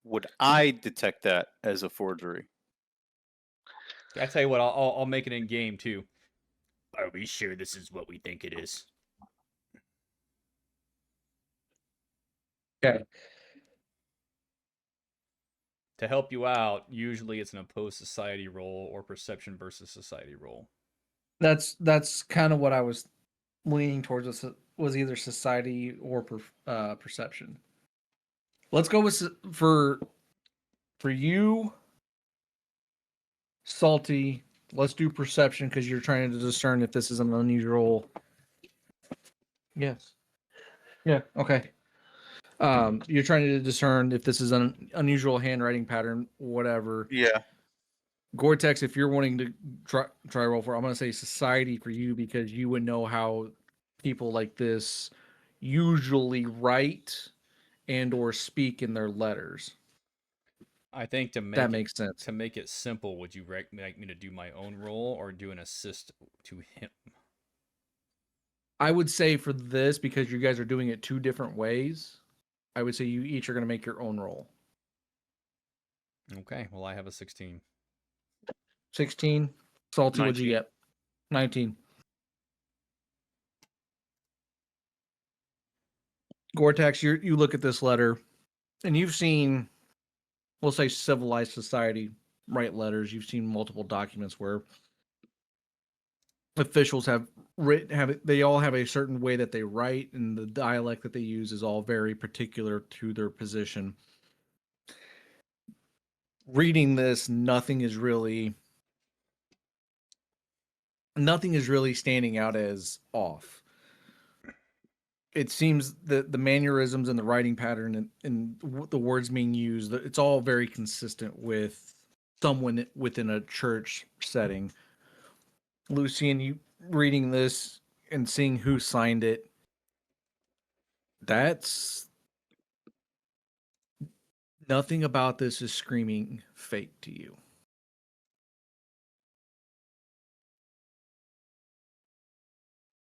would I detect that as a forgery? I tell you what, I'll make it in game too. Are we sure this is what we think it is? Okay. To help you out, usually it's an opposed society roll or perception versus society roll. That's kind of what I was leaning towards. Was either society or perception. Let's go with for you, Salty. Let's do perception because you're trying to discern if this is an unusual. Yes. Yeah. Okay. You're trying to discern if this is an unusual handwriting pattern, whatever. Yeah. Goretax, if you're wanting to try roll for, I'm going to say society for you because you would know how people like this usually write and or speak in their letters. I think to make That makes sense. To make it simple, would you like me to do my own roll or do an assist to him? I would say for this, because you guys are doing it two different ways, I would say you each are going to make your own roll. Okay, well I have a 16. 16. Salty, what'd you 19. get? 19. Goretax, you look at this letter, and you've seen, we'll say, civilized society write letters. You've seen multiple documents where officials they all have a certain way that they write, and the dialect that they use is all very particular to their position. Reading this, nothing is really standing out as off. It seems that the mannerisms and the writing pattern and the words being used, it's all very consistent with someone within a church setting. Lucian, you reading this and seeing who signed it, that's nothing about this is screaming fake to you.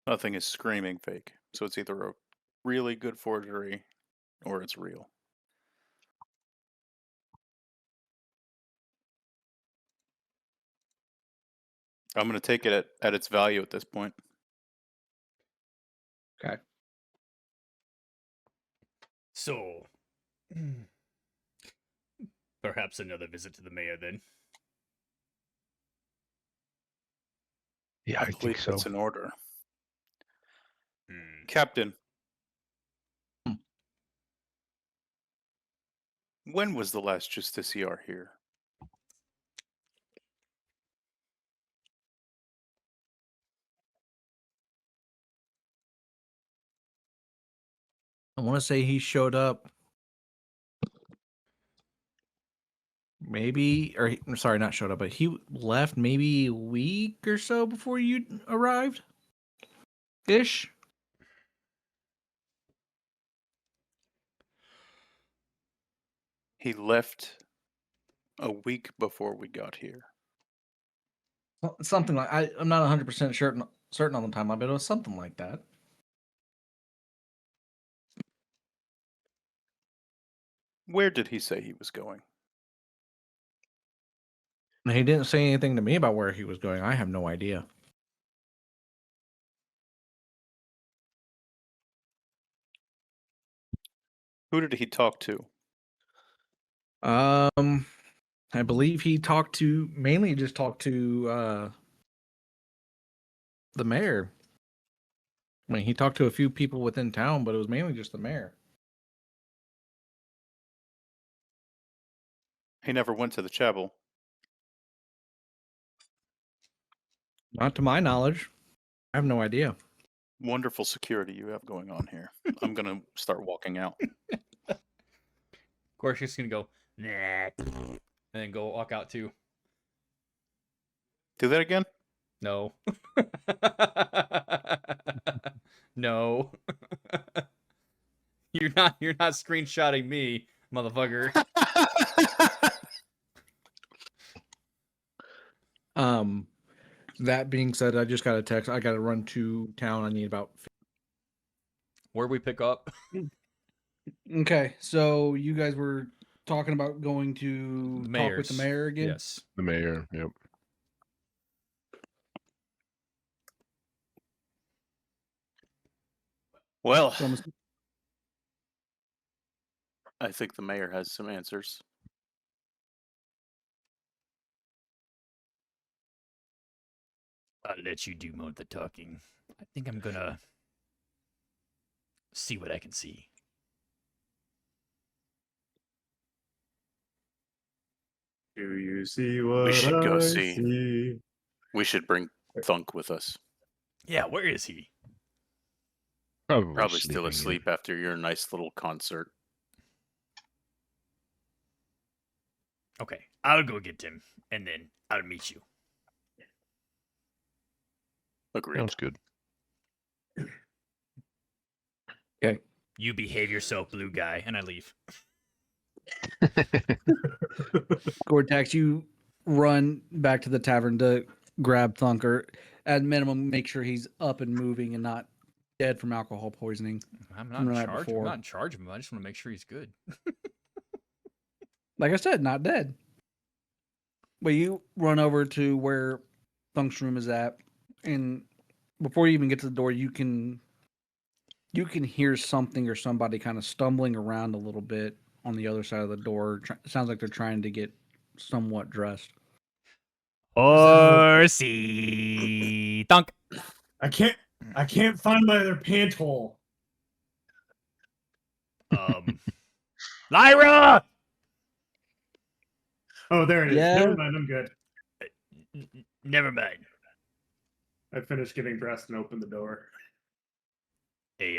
Nothing is screaming fake. So it's either a really good forgery or it's real. I'm going to take it at its value at this point. Okay. So, perhaps another visit to the mayor then. Yeah, I believe think so. it's in order. Hmm. Captain. When was the last Justiciar here? I want to say he showed up maybe, or I'm sorry, not showed up, but he left maybe a week or so before you arrived? Ish? He left a week before we got here. Something like, I'm not 100% certain on the timeline, but it was something like that. Where did he say he was going? And he didn't say anything to me about where he was going. I have no idea. Who did he talk to? I believe he mainly just talked to the mayor. I mean, he talked to a few people within town, but it was mainly just the mayor. He never went to the chapel. Not to my knowledge. I have no idea. Wonderful security you have going on here. I'm gonna start walking out. Of course, she's gonna go, nah, and then go walk out too. Do that again? No. No. You're not screenshotting me, motherfucker. That being said, I just got a text. I got to run to town. I need about. Where we pick up? Okay, so you guys were talking about going to The talk with the mayor's. mayor again. Yes. The mayor, yep. Well, So I think the mayor has some answers. I'll let you do more of the talking. I think I'm gonna see what I can see. Do you see what should go I see. We should bring Thunk with us. Yeah, where is he? Probably still sleeping in. asleep after your nice little concert. Okay, I'll go get him, and then I'll meet you. Agreed. Sounds good. You behave yourself, blue guy, and I leave. Goretax, you run back to the tavern to grab Thunker. At minimum, make sure he's up and moving and not dead from alcohol poisoning. I'm From not the in night charge. I'm before. not in charge of him. I just want to make sure he's good. Like I said, not dead. But you run over to where Thunk's room is at, and before you even get to the door, you can hear something or somebody kind of stumbling around a little bit on the other side of the door. Sounds like they're trying to get somewhat dressed. Horsey Thunk. I can't find my other pant hole. Lyra! Oh, there it is. Yeah. Never mind, I'm good. Never mind. I finished getting dressed and opened the door. Hey,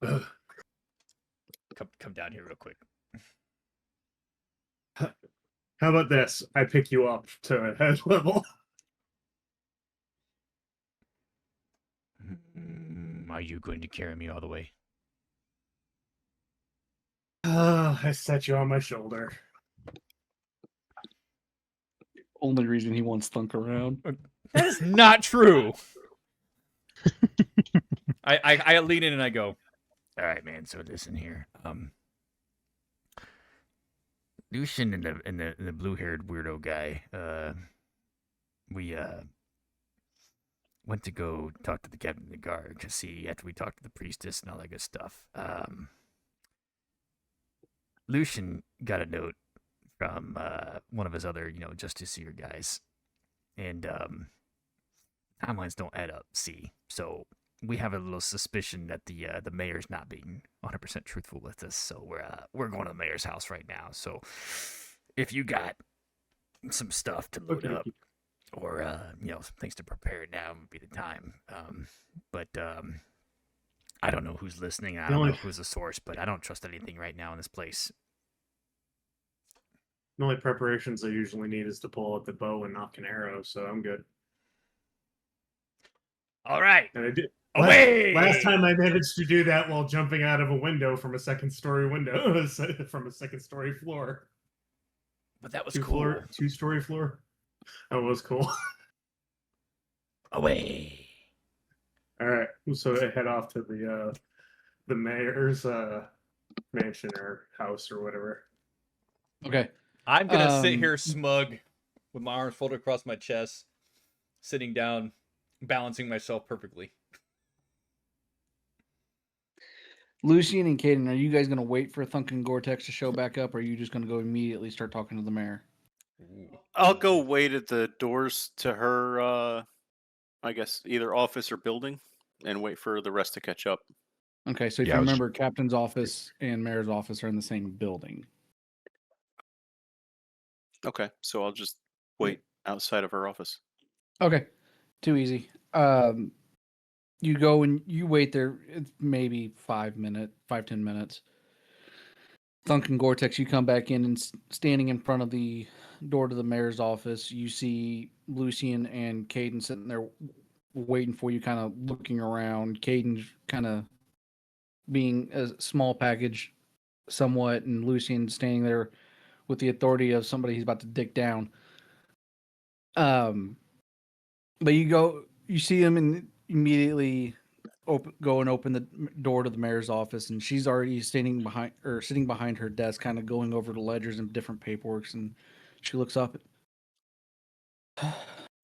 Ugh. come down here real quick. How about this? I pick you up to a head level. Are you going to carry me all the way? I set you on my shoulder. Only reason he wants Thunk around. That is not true. I lean in and I go, All right, man. So listen here. Lucian and the blue-haired weirdo guy. We went to go talk to the captain of the guard to see after we talked to the priestess and all that good stuff. Lucian got a note from one of his other, Justiciar guys, and timelines don't add up. See, so we have a little suspicion that the mayor's not being 100% truthful with us. So we're going to the mayor's house right now. So if you got some stuff to load up, or some things to prepare, now would be the time. But I don't know who's listening. I don't know who's the source, but I don't trust anything right now in this place. The only preparations I usually need is to pull out the bow and knock an arrow, so I'm good. All right, And I did. away. Last time I managed to do that while jumping out of a window from a second-story window, from a second-story floor. But that was cool. Two-story floor. That was cool. Away. All right, so I head off to the mayor's mansion or house or whatever. Okay. I'm going to sit here smug with my arms folded across my chest, sitting down, balancing myself perfectly. Lucian and Caeden, are you guys going to wait for Thunk and Goretax to show back up, or are you just going to go immediately start talking to the mayor? I'll go wait at the doors to her, I guess, either office or building. and wait for the rest to catch up. Okay, so if Yeah, you I was- remember, captain's office and mayor's office are in the same building. Okay, so I'll just wait outside of her office. Okay, too easy. You go and you wait there. It's maybe 10 minutes. Thunk and Goretax, you come back in and standing in front of the door to the mayor's office. You see Lucian and Caeden sitting there waiting for you, kind of looking around. Caeden's kind of being a small package somewhat, and Lucian standing there with the authority of somebody he's about to dick down. But you see him and immediately go and open the door to the mayor's office, and she's already sitting behind her desk, kind of going over the ledgers and different paperwork. And she looks up.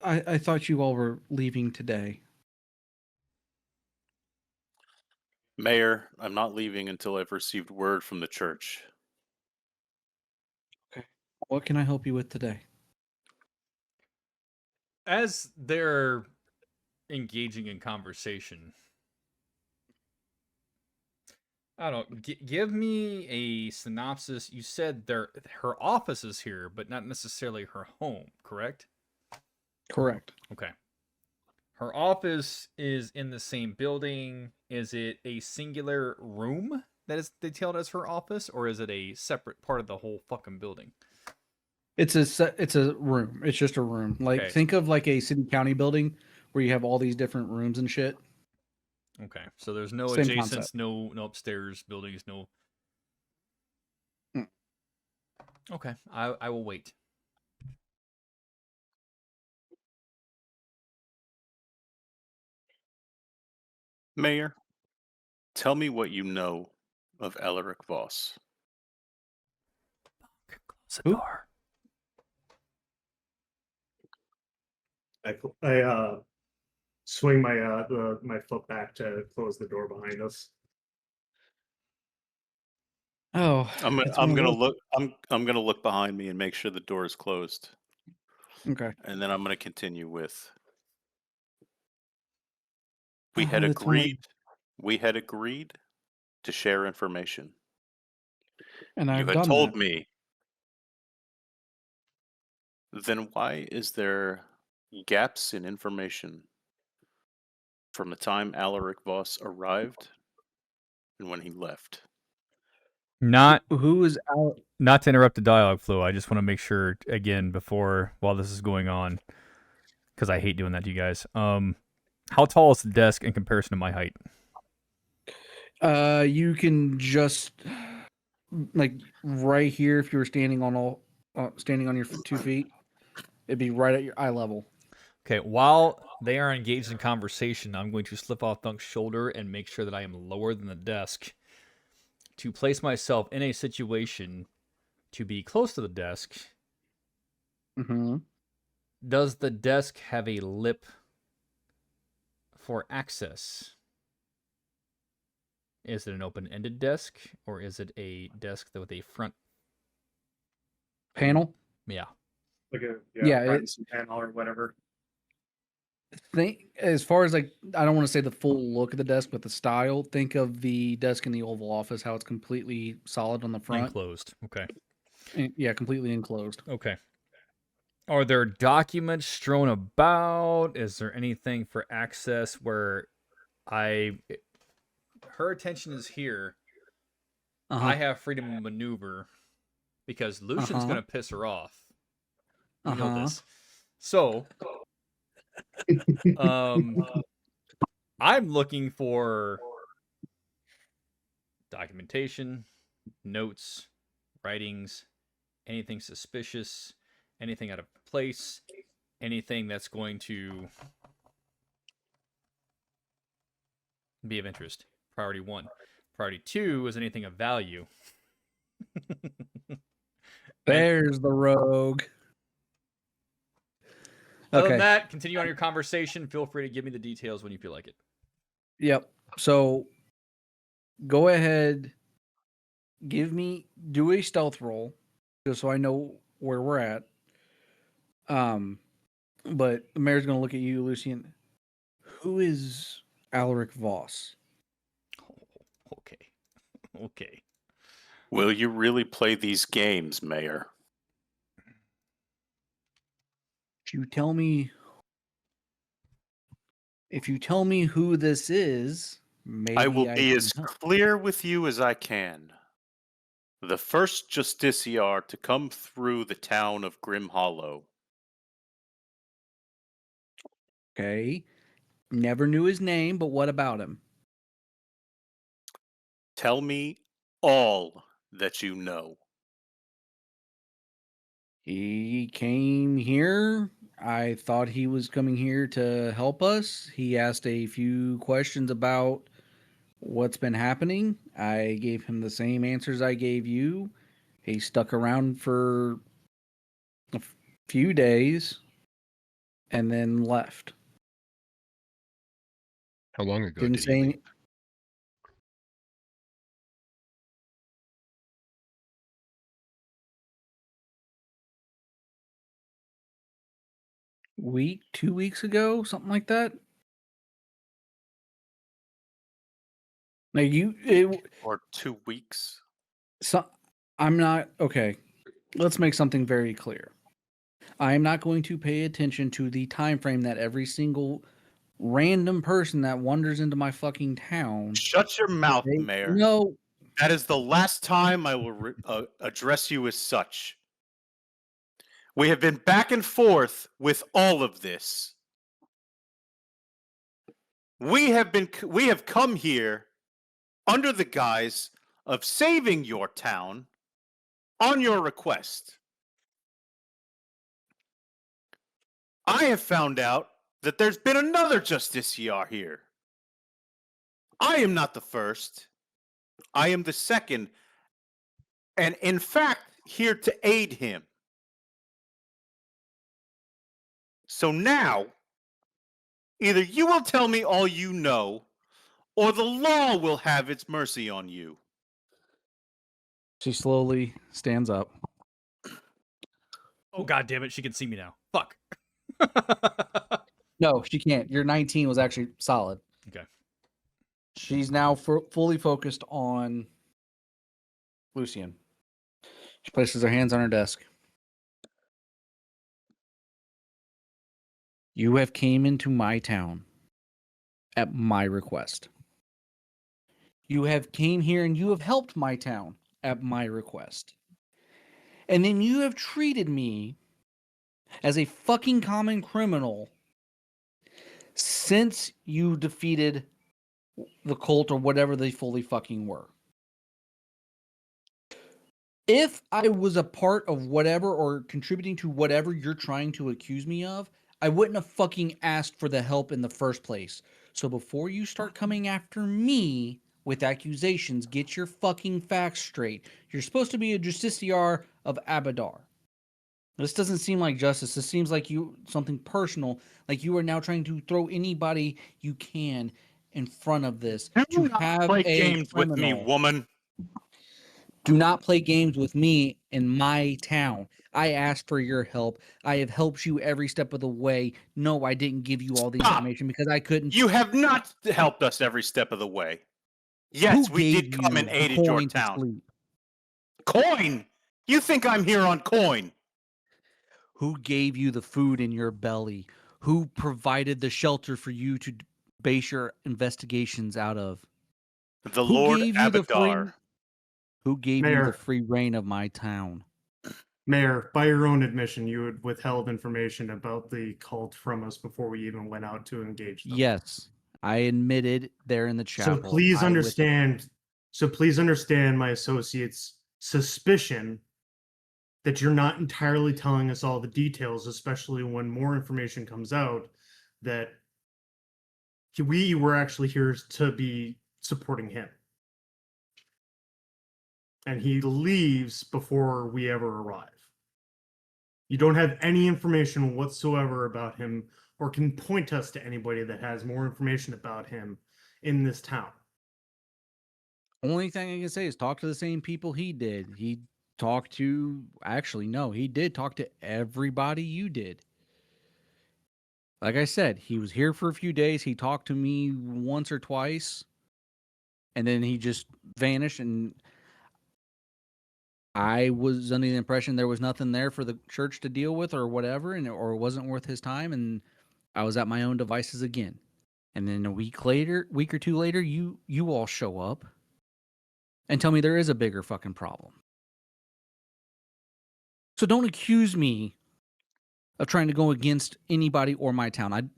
I thought you all were leaving today. Mayor, I'm not leaving until I've received word from the church. What can I help you with today? As they're engaging in conversation, I don't know. Give me a synopsis. You said her office is here, but not necessarily her home, correct? Correct. Okay. Her office is in the same building. Is it a singular room that is detailed as her office, or is it a separate part of the whole fucking building? It's a room. It's just a room. Like, Okay. think of like a city county building where you have all these different rooms and shit. Okay, so there's no Same adjacents, concept. no upstairs buildings, no. Mm. Okay, I will wait. Mayor, tell me what you know of Alaric Voss. Close the Who? door. I swing my my foot back to close the door behind us. Oh, I'm it's one of gonna those- look. I'm gonna look behind me and make sure the door is closed, Okay. and then I'm gonna continue with. We Oh, had that's one of- agreed. We had agreed to share information. and You I've had done told that. me. Then why is there gaps in information from the time Alaric Voss arrived and when he left? Not Who is out? not to interrupt the dialogue flow. I just want to make sure again while this is going on, because I hate doing that to you guys. How tall is the desk in comparison to my height? You can just like right here if you were standing on your 2 feet, it'd be right at your eye level. Okay, while they are engaged in conversation, I'm going to slip off Thunk's shoulder and make sure that I am lower than the desk to place myself in a situation to be close to the desk. Mm-hmm. Does the desk have a lip for access? Is it an open-ended desk, or is it a desk with a front? Panel. Yeah. Like a Yeah, privacy panel or whatever. Think as far as like, I don't want to say the full look of the desk, but the style. Think of the desk in the Oval Office, how it's completely solid on the front. Enclosed. Okay. Yeah, completely enclosed. Okay. Are there documents strewn about? Is there anything for access where her attention is here? I have freedom of maneuver because Lucian's going to piss her off. You know this. So, I'm looking for documentation, notes, writings, anything suspicious, anything out of place, anything that's going to be of interest. Priority 1. Priority 2 is anything of value. There's the rogue. Other than that, continue on your conversation. Feel free to give me the details when you feel like it. Yep. So go ahead, do a stealth roll, just so I know where we're at. But the mayor's gonna look at you, Lucian. Who is Alaric Voss. Oh, okay. Okay. Will you really play these games, Mayor? If you tell me who this is, maybe I will be can as help. clear with you as I can. The first Justiciar to come through the town of Grim Hollow. Okay. Never knew his name, but what about him? Tell me all that you know. He came here. I thought he was coming here to help us. He asked a few questions about what's been happening. I gave him the same answers I gave you. He stuck around for a few days and then left. How long ago Didn't did say he any. leave? Week, 2 weeks ago, something like that. Now Or 2 weeks? so I'm not okay. Let's make something very clear. I am not going to pay attention to the time frame that every single random person that wanders into my fucking town. Shut your mouth, Mayor. No, That is the last time I will address you as such. We have been back and forth with all of this. We have come here under the guise of saving your town on your request. I have found out that there's been another Justiciar here. I am not the first. I am the second, and in fact, here to aid him. So now, either you will tell me all you know, or the law will have its mercy on you. she slowly stands up. Oh, god damn it. She can see me now. Fuck. No, she can't. Your 19 was actually solid. Okay. She's now fully focused on Lucian. She places her hands on her desk. You have came into my town at my request. You have came here and you have helped my town at my request. And then you have treated me as a fucking common criminal since you defeated the cult or whatever they fully fucking were. If I was a part of whatever or contributing to whatever you're trying to accuse me of, I wouldn't have fucking asked for the help in the first place. So before you start coming after me with accusations, get your fucking facts straight. You're supposed to be a justiciar of Abadar. This doesn't seem like justice. This seems like something personal. Like you are now trying to throw anybody you can in front of this to have play a games with me, criminal. woman. Do not play games with me in my town. I asked for your help. I have helped you every step of the way. No, I didn't give you all the Stop. information because I couldn't. You have not helped us every step of the way. Yes, Who we gave did come you and the aided your coin to town. sleep? Coin? You think I'm here on coin? Who gave you the food in your belly? Who provided the shelter for you to base your investigations out of? The Who Lord gave you the free? Abadar. Who gave you Mayor. the free reign of my town? Mayor, by your own admission, you had withheld information about the cult from us before we even went out to engage them. Yes, I admitted there in the chapel. So please understand. So please understand my associate's suspicion that you're not entirely telling us all the details, especially when more information comes out that we were actually here to be supporting him. And he leaves before we ever arrive. You don't have any information whatsoever about him or can point us to anybody that has more information about him in this town. Only thing I can say is talk to the same people he did. He talked to, actually, no, he did talk to everybody you did. Like I said, he was here for a few days. He talked to me once or twice, and then he just vanished. And I was under the impression there was nothing there for the church to deal with or whatever, or it wasn't worth his time. And I was at my own devices again. And then a week or two later, you all show up and tell me there is a bigger fucking problem. So don't accuse me of trying to go against anybody or my town.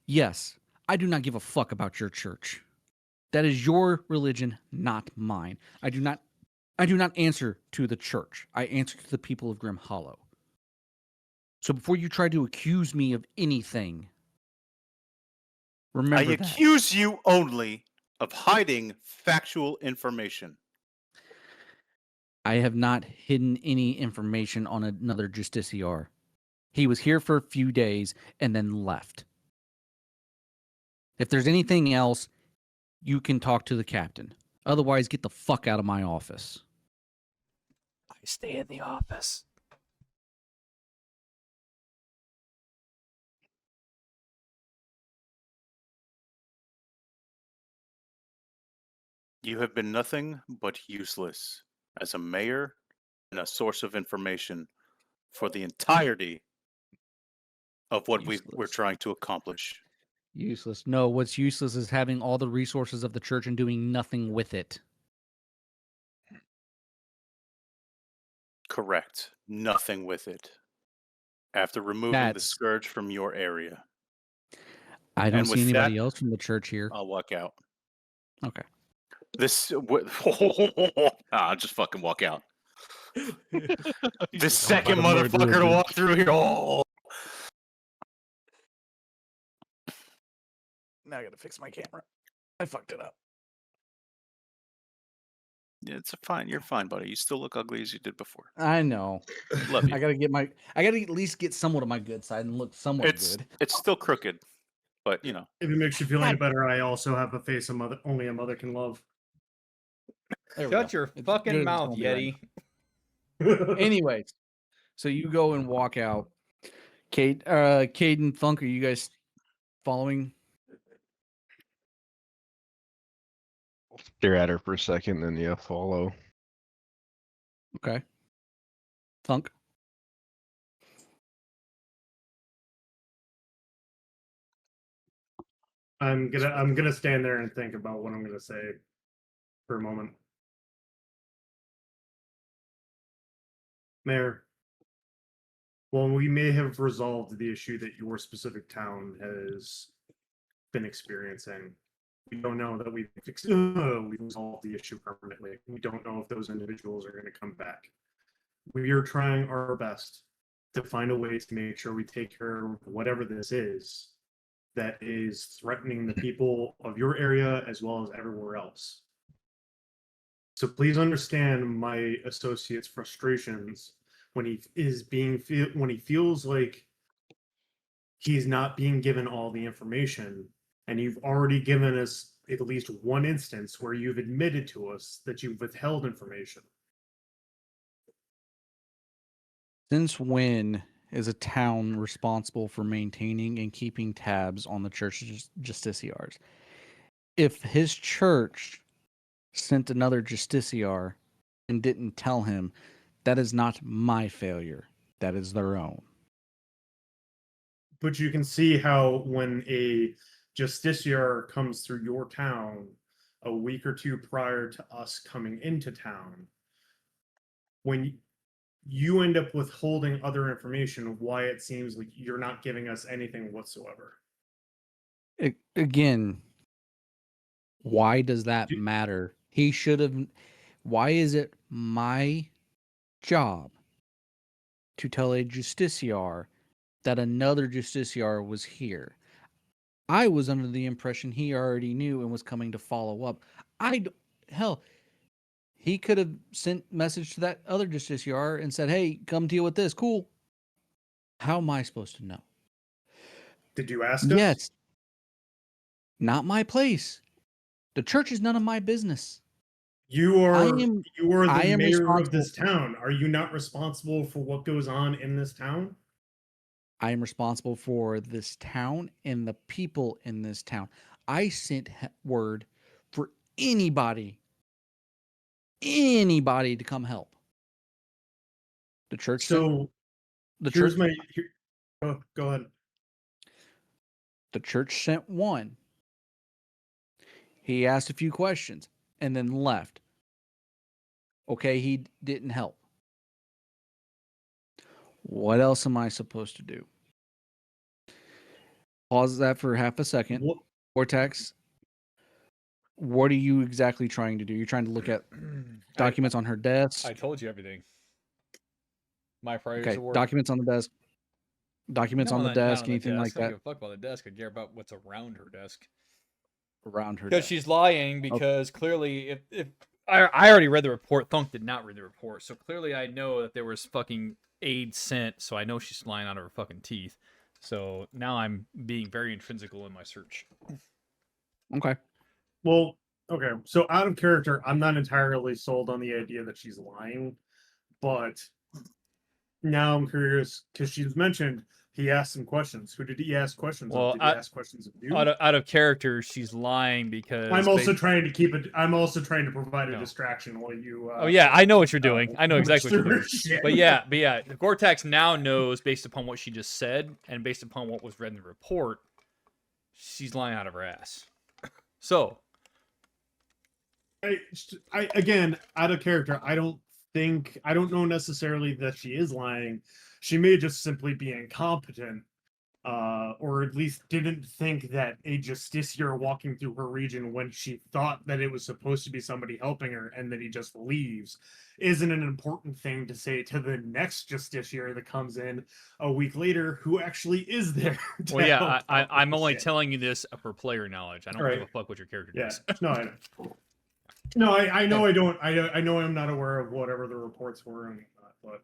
Yes, I do not give a fuck about your church. That is your religion, not mine. I do not answer to the church. I answer to the people of Grim Hollow. So before you try to accuse me of anything, remember I that. accuse you only of hiding factual information. I have not hidden any information on another Justiciar. He was here for a few days and then left. If there's anything else, you can talk to the captain. Otherwise, get the fuck out of my office. I stay in the office. You have been nothing but useless as a mayor and a source of information for the entirety of what we're Useless. trying to accomplish. Useless. No, what's useless is having all the resources of the church and doing nothing with it. Correct. Nothing with it. After removing the That's- scourge from your area. I don't And see with anybody that- else from the church here. I'll walk out. Okay. This I'll just fucking walk out. The second about a murder motherfucker to dude. walk through here. Oh. Now I gotta fix my camera. I fucked it up. Yeah, it's fine. You're fine, buddy. You still look ugly as you did before. I know. Love you. I gotta at least get somewhat of my good side and look somewhat It's good. it's still crooked, but you know. If it makes you feel any better, I also have a face only a mother can love. There we Shut go. your It's fucking good as it's mouth, gonna be Yeti. right now. Anyways, so you go and walk out. Caeden, Thunk, are you guys following? Stare at her for a second, then yeah, follow. Okay. Thunk. I'm gonna stand there and think about what I'm gonna say for a moment. Mayor, well, we may have resolved the issue that your specific town has been experiencing. We don't know that we've resolved the issue permanently. We don't know if those individuals are going to come back. We are trying our best to find a way to make sure we take care of whatever this is that is threatening the people of your area as well as everywhere else. So please understand my associate's frustrations when when he feels like he's not being given all the information, and you've already given us at least one instance where you've admitted to us that you've withheld information. Since when is a town responsible for maintaining and keeping tabs on the church's justiciars? If his church sent another justiciar and didn't tell him, that is not my failure. That is their own. But you can see how when a justiciar comes through your town a week or two prior to us coming into town, when you end up withholding other information of why it seems like you're not giving us anything whatsoever. Again, why does that matter? He should have. Why is it my job to tell a justiciar that another justiciar was here? I was under the impression he already knew and was coming to follow up. Hell, he could have sent message to that other justiciar and said, "Hey, come deal with this." Cool. How am I supposed to know? Did you ask us? Yes. Not my place. The church is none of my business. You are am the mayor of responsible this town. Are you not responsible for what goes on in this town? I am responsible for this town and the people in this town. I sent word for anybody to come help. The church sent, So the here's church my. Oh, go ahead. the church sent one. He asked a few questions and then left. Okay, he didn't help. What else am I supposed to do? Pause that for half a second. What? Goretax, what are you exactly trying to do? You're trying to look at documents on her desk? I told you everything. My priorities Okay, are work. documents on the desk. Documents on the desk, anything like I don't that give a fuck about the desk. I care about what's around her desk. around her Because desk. she's lying. Because clearly, if I already read the report, Thunk did not read the report. So clearly, I know that there was fucking aid sent. So I know she's lying out of her fucking teeth. So now I'm being very intrinsical in my search. Okay. Well, okay. So out of character, I'm not entirely sold on the idea that she's lying, but now I'm curious because she's mentioned he asked some questions. Who did he ask questions Well, of? Did he ask questions of you? Out of character, she's lying because I'm also trying to keep it. I'm also trying to provide a No. distraction while you. Oh yeah, I know what you're doing. I know exactly what you're doing. Shit. But yeah, Goretax now knows based upon what she just said and based upon what was read in the report, she's lying out of her ass. So, I again, out of character, I don't know necessarily that she is lying. She may just simply be incompetent, or at least didn't think that a justiciar walking through her region when she thought that it was supposed to be somebody helping her and then he just leaves isn't an important thing to say to the next justiciar that comes in a week later who actually is there. well, yeah, I'm only telling you this for player knowledge. I don't give a Right. fuck what your character Yeah, does. no, I know. No, I know I don't. I know I'm not aware of whatever the reports were and whatnot, but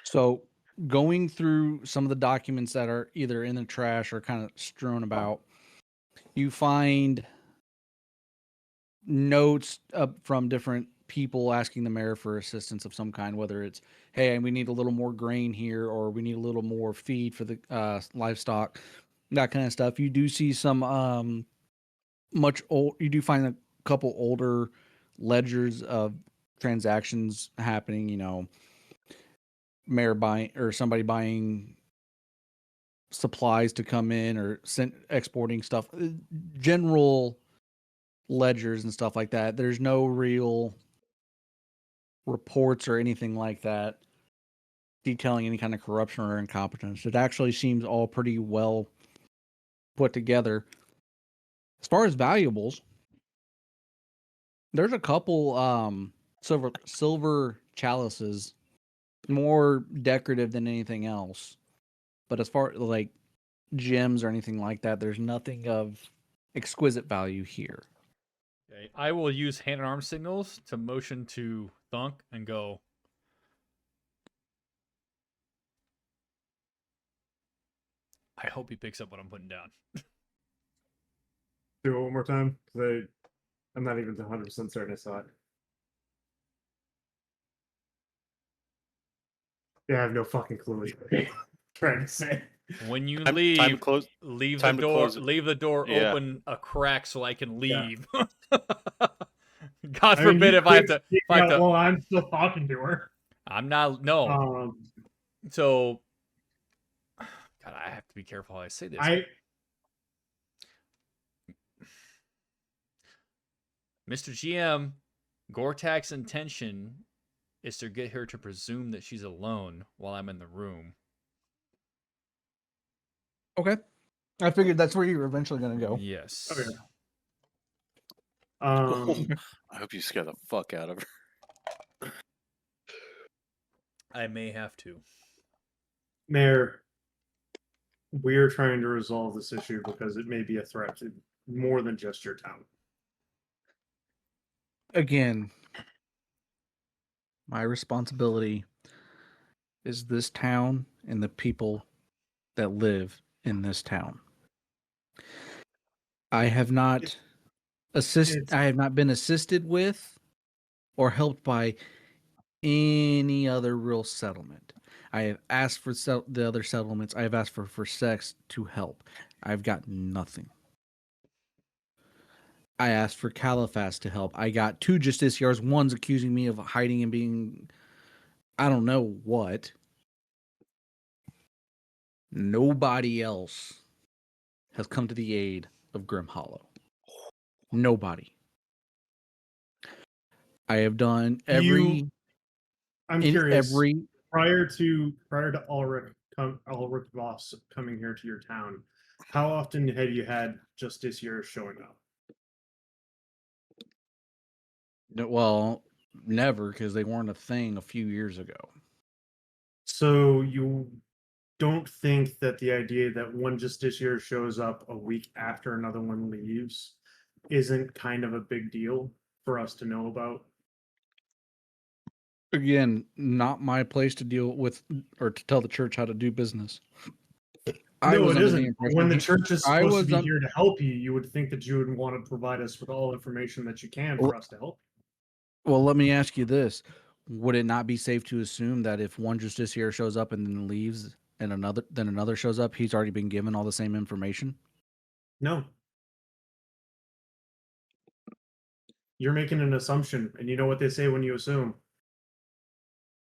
So going through some of the documents that are either in the trash or kind of strewn about, you find notes from different people asking the mayor for assistance of some kind, whether it's, hey, we need a little more grain here, or we need a little more feed for the livestock, that kind of stuff. You do see some you do find a couple older ledgers of transactions happening, mayor buying or somebody buying supplies to come in or exporting stuff, general ledgers and stuff like that. There's no real reports or anything like that detailing any kind of corruption or incompetence. It actually seems all pretty well put together. As far as valuables, there's a couple silver chalices, more decorative than anything else. But as far like gems or anything like that, there's nothing of exquisite value here. Okay, I will use hand and arm signals to motion to Thunk and go. I hope he picks up what I'm putting down. do it one more time because I'm not even 100% certain I saw it. Yeah, I have no fucking clue what you're trying to say. When you Time to leave, close. leave time the to door. close it. Leave the door Yeah. open a crack so I can Yeah. leave. God I mean, forbid you if I have could- to. If I have to well, I'm still talking to her. I'm not. No. So, God, I have to be careful how I say this. Mr. GM, Goretax's intention is to get her to presume that she's alone while I'm in the room. Okay. I figured that's where you were eventually going to go. Yes. Okay. I hope you scare the fuck out of her. I may have to. Mayor, we're trying to resolve this issue because it may be a threat to more than just your town. Again, my responsibility is this town and the people that live in this town. I have not I have not been assisted with or helped by any other real settlement. I have asked for the other settlements. I have asked for Versex to help. I've got nothing. I asked for Callus to help. I got 2 Justiciars. One's accusing me of hiding and being, I don't know what. Nobody else has come to the aid of Grim Hollow. Nobody. I have done I'm curious. every Prior to Alaric Voss coming here to your town, how often have you had Justiciars showing up? well, never, because they weren't a thing a few years ago. So you don't think that the idea that one Justiciar shows up a week after another one leaves isn't kind of a big deal for us to know about? Again, not my place to deal with or to tell the church how to do business. No, it isn't. When the church is supposed to be here here to help you would think that you would want to provide us with all information that you can for us to help. Well, let me ask you this. Would it not be safe to assume that if one Justiciar shows up and then leaves and another shows up, he's already been given all the same information? No. You're making an assumption, and you know what they say when you assume.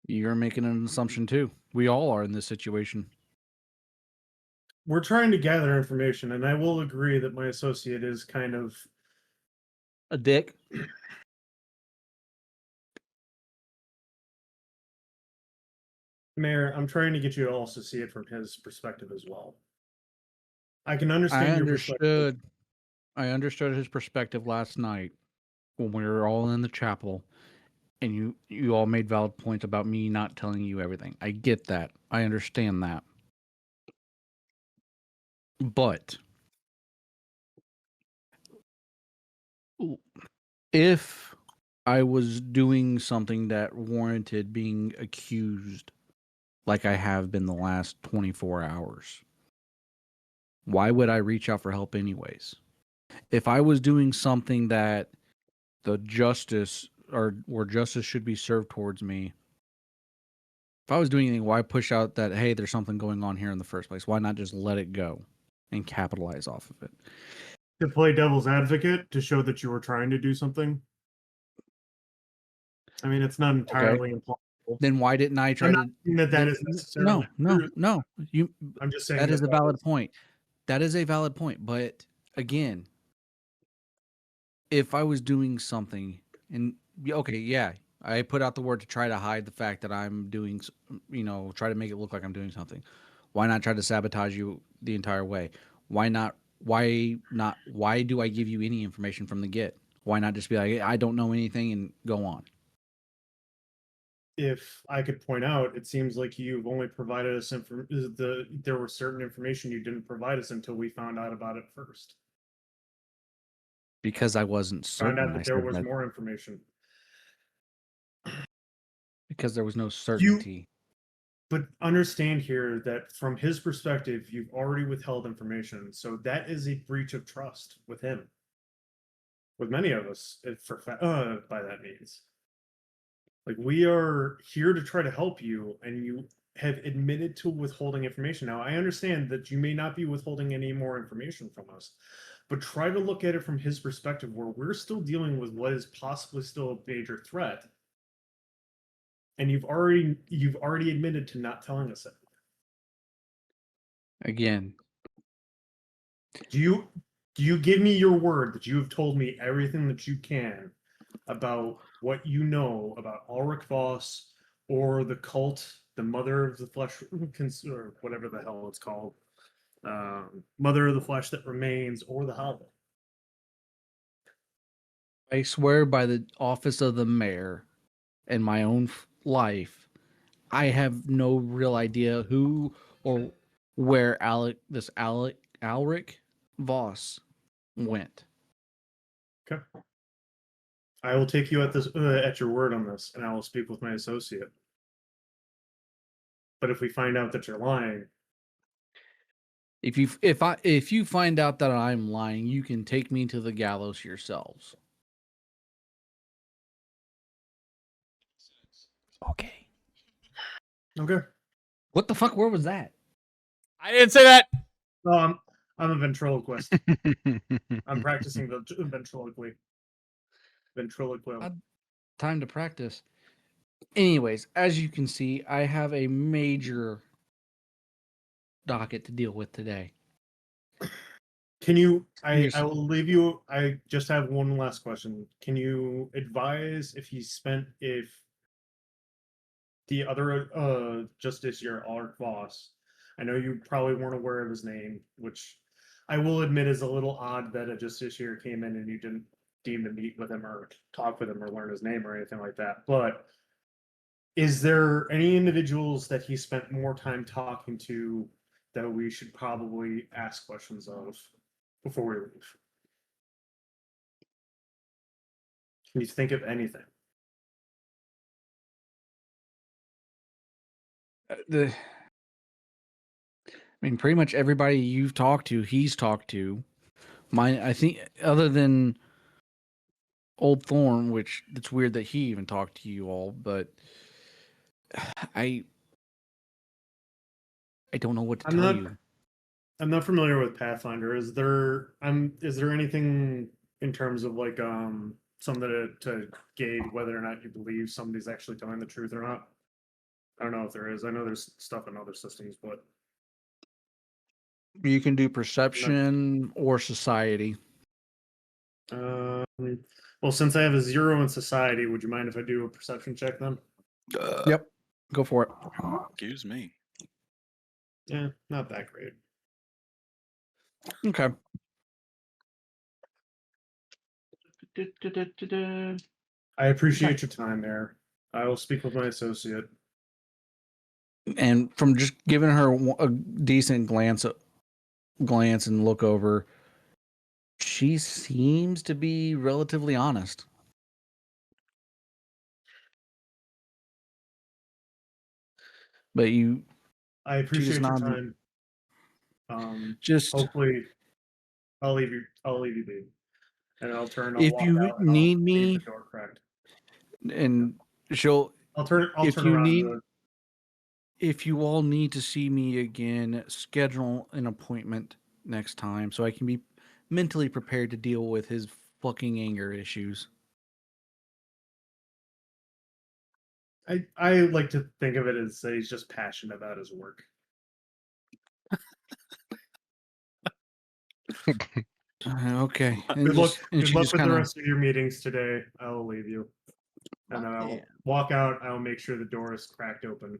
You're making an assumption too. We all are in this situation. We're trying to gather information, and I will agree that my associate is kind of a dick. Mayor, I'm trying to get you to also see it from his perspective as well. I can understand your perspective. I understood his perspective last night when we were all in the chapel, and you all made valid points about me not telling you everything. I get that. I understand that. But if I was doing something that warranted being accused, like I have been the last 24 hours, why would I reach out for help anyways? If I was doing something that the justice or where justice should be served towards me, if I was doing anything, why push out that, hey, there's something going on here in the first place? Why not just let it go and capitalize off of it? To play devil's advocate, to show that you were trying to do something. I mean, it's not entirely implausible. Then why didn't I try to? That is necessarily no. I'm just saying that is a valid point. That is a valid point. But again, if I was doing something, and okay, yeah, I put out the word to try to hide the fact that I'm doing, try to make it look like I'm doing something. Why not try to sabotage you the entire way? Why not? Why do I give you any information from the get? Why not just be like, I don't know anything and go on? If I could point out, it seems like you've only provided us there was certain information you didn't provide us until we found out about it first. Because I wasn't certain. Found out that there was more information. Because there was no certainty. But understand here that from his perspective, you've already withheld information. So that is a breach of trust with him. With many of us, by that means. Like, we are here to try to help you, and you have admitted to withholding information. Now, I understand that you may not be withholding any more information from us, but try to look at it from his perspective, where we're still dealing with what is possibly still a major threat. And you've already admitted to not telling us it. Again. Do you give me your word that you have told me everything that you can about what you know about Alaric Voss or the cult, the Mother of the Flesh, or whatever the hell it's called, Mother of the Flesh that remains, or the Hovel? I swear by the office of the mayor and my own life, I have no real idea who or where Alaric Voss went. Okay. I will take you at your word on this, and I will speak with my associate. But if we find out that you're lying, if you find out that I'm lying, you can take me to the gallows yourselves. Okay. Okay. What the fuck? Where was that? I didn't say that. No, I'm a ventriloquist. I'm practicing the ventriloquy. Time to practice. Anyways, as you can see, I have a major docket to deal with today. Can you? I Yes. will leave you. I just have one last question. Can you advise if the other Justiciar, Alaric Voss? I know you probably weren't aware of his name, which I will admit is a little odd that a Justiciar came in and you didn't deem to meet with him or talk with him or learn his name or anything like that. But is there any individuals that he spent more time talking to that we should probably ask questions of before we leave? Can you think of anything? I mean, pretty much everybody you've talked to, he's talked to. Mine, I think, other than Old Thorn, which it's weird that he even talked to you all, but I don't know what to tell you. I'm not familiar with Pathfinder. Is there anything in terms of like something to gauge whether or not you believe somebody's actually telling the truth or not? I don't know if there is. I know there's stuff in other systems, but You can do perception or society. well, since I have a 0 in society, would you mind if I do a perception check then? Yep, go for it. Excuse me. Yeah, not that great. Okay. I appreciate your time there. I will speak with my associate. And from just giving her a decent glance and look over, she seems to be relatively honest. But I appreciate your nods. time. Just Hopefully, I'll leave you be, and I'll if walk you out and need I'll leave me, the door cracked. and she'll. I'll turn if around. you need, if you all need to see me again, schedule an appointment next time so I can be mentally prepared to deal with his fucking anger issues. I like to think of it as that he's just passionate about his work. Okay. And Good luck. and Good she luck just with kind the of, rest of your meetings today. I will leave you, and then I will walk out. I will make sure the door is cracked open.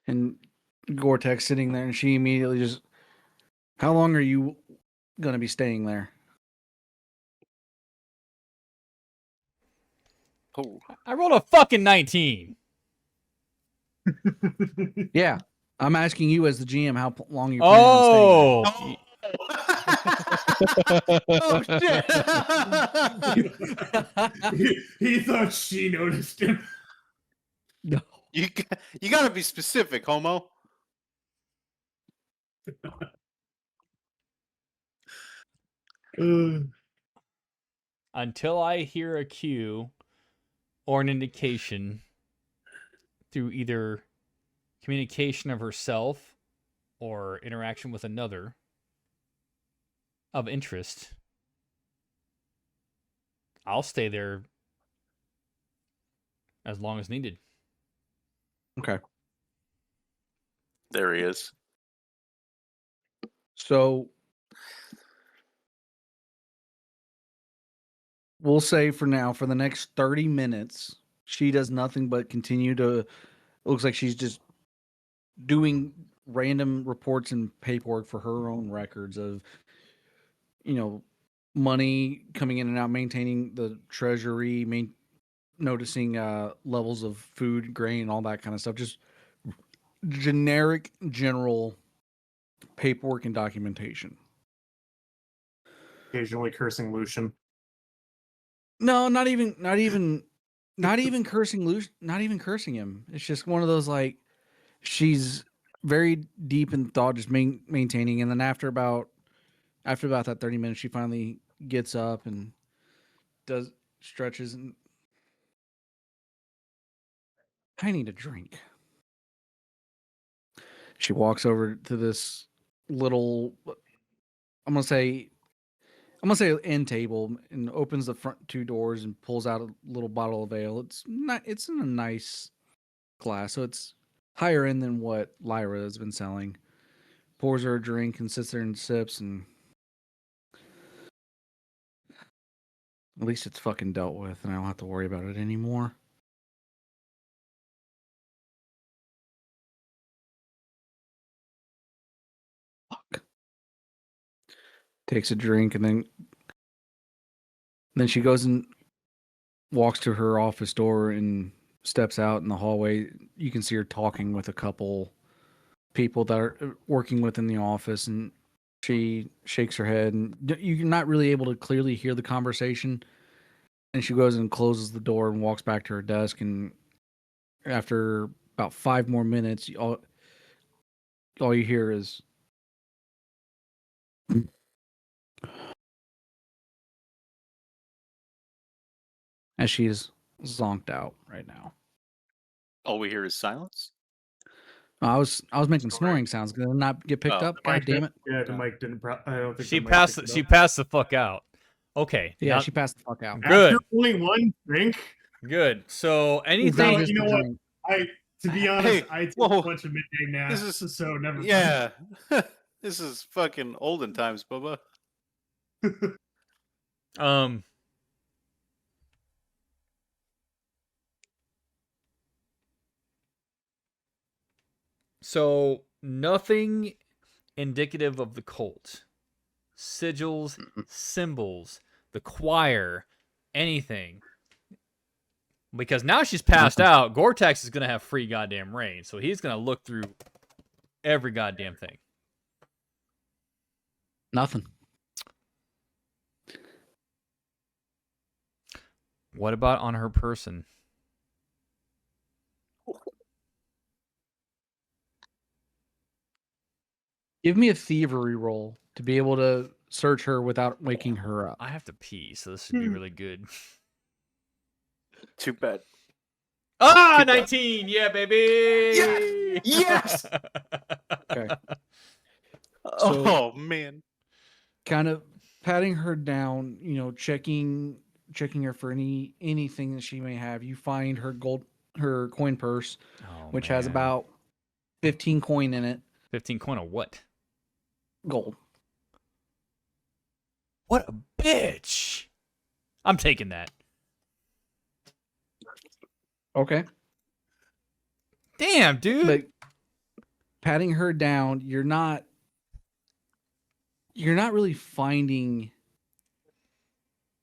and Goretax sitting there, and she immediately just, how long are you going to be staying there? Oh, I rolled a fucking 19. Yeah. I'm asking you as the GM how long you plan on staying there. oh shit! he thought she noticed him. No. You gotta be specific, homo. Until I hear a cue or an indication through either communication of herself or interaction with another of interest, I'll stay there as long as needed. Okay. There he is. So we'll say for now, for the next 30 minutes, she does nothing but continue to, it looks like she's just doing random reports and paperwork for her own records of, money coming in and out, maintaining the treasury, noticing levels of food, grain, all that kind of stuff. Just generic, general paperwork and documentation. Occasionally cursing Lucian. No, not even cursing Lucian, not even cursing him. It's just one of those, like, she's very deep in thought, just maintaining, and then after about that 30 minutes, she finally gets up and stretches and I need a drink. She walks over to this little, I'm gonna say end table, and opens the front two doors and pulls out a little bottle of ale. It's not. It's in a nice glass, so it's higher end than what Lyra has been selling. Pours her a drink and sits there and sips, and at least it's fucking dealt with, and I don't have to worry about it anymore. Fuck. Takes a drink, and then she goes and walks to her office door and steps out in the hallway. You can see her talking with a couple people that are working within the office, and she shakes her head, and you're not really able to clearly hear the conversation. And she goes and closes the door and walks back to her desk, and after about 5 more minutes, all you hear is as she is zonked out right now. All we hear is silence. I was making Sorry. snoring sounds. Did it not get picked Oh, up? God damn it! Yeah, the mic didn't. I don't think She the mic passed. picked it She up. passed the fuck out. Okay. Yeah, now- she passed the fuck out. Good. After only one drink. Good. So No, anything. you know what? To be honest, Hey, I took whoa. a bunch of midday naps, This is- so never. mind. Yeah. This is fucking olden times, Bubba. So nothing indicative of the cult. Sigils, symbols, the choir, anything. Because now she's passed out, Goretax is going to have free goddamn reign. So he's going to look through every goddamn thing. Nothing. What about on her person? Give me a thievery roll to be able to search her without waking her up. I have to pee, so this should be really good. Too bad. Ah, Keep that. 19! Yeah, baby! Yes! Okay. Oh man. Kind of patting her down, checking her for anything that she may have. You find her coin purse, Oh, which has man. about 15 coin in it, 15 coin of what? gold. What a bitch! I'm taking that. Okay. Damn, dude. But patting her down, you're not really finding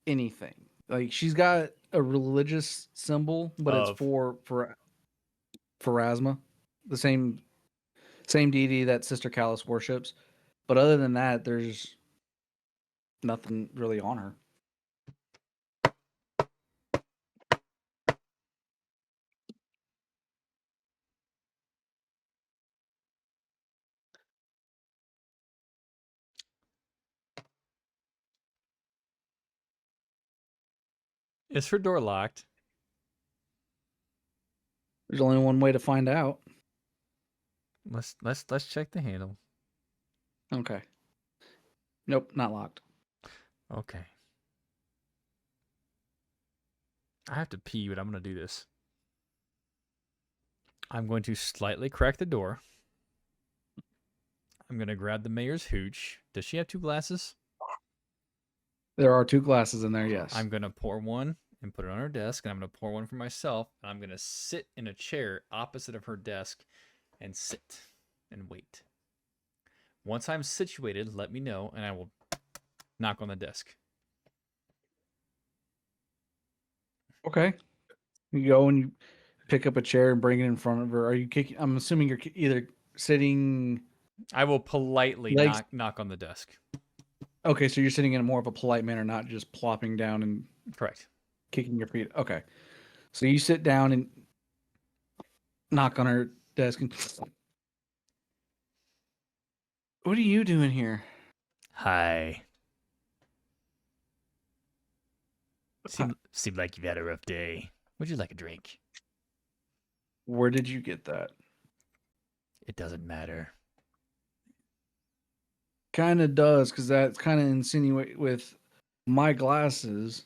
anything. Like, she's got a religious symbol, but Of? it's for Pharasma, the same deity that Sister Callus worships. But other than that, there's nothing really on her. Is her door locked? There's only one way to find out. Let's check the handle. Okay. Nope, not locked. Okay. I have to pee, but I'm gonna do this. I'm going to slightly crack the door. I'm gonna grab the mayor's hooch. Does she have 2 glasses? There are 2 glasses in there, yes. I'm gonna pour one and put it on her desk, and I'm gonna pour one for myself. And I'm gonna sit in a chair opposite of her desk and sit and wait. Once I'm situated, let me know, and I will knock on the desk. Okay. You go and you pick up a chair and bring it in front of her. Are you kicking? I'm assuming you're either sitting. I will politely Legs- knock on the desk. Okay, so you're sitting in a more of a polite manner, not just plopping down and Correct. kicking your feet. Okay. So you sit down and knock on her desk and what are you doing here? Hi. Seemed like you've had a rough day. Would you like a drink? Where did you get that? It doesn't matter. Kind of does, because that's kind of insinuate with my glasses.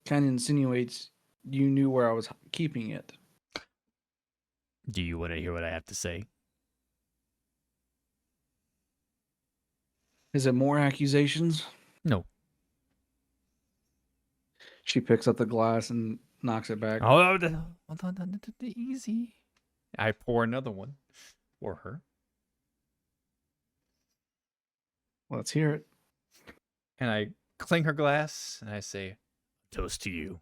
Kind of insinuates you knew where I was keeping it. Do you want to hear what I have to say? Is it more accusations? No. She picks up the glass and knocks it back. Oh, hold on, easy. I pour another one for her. Let's hear it. And I cling her glass and I say, Toast to you.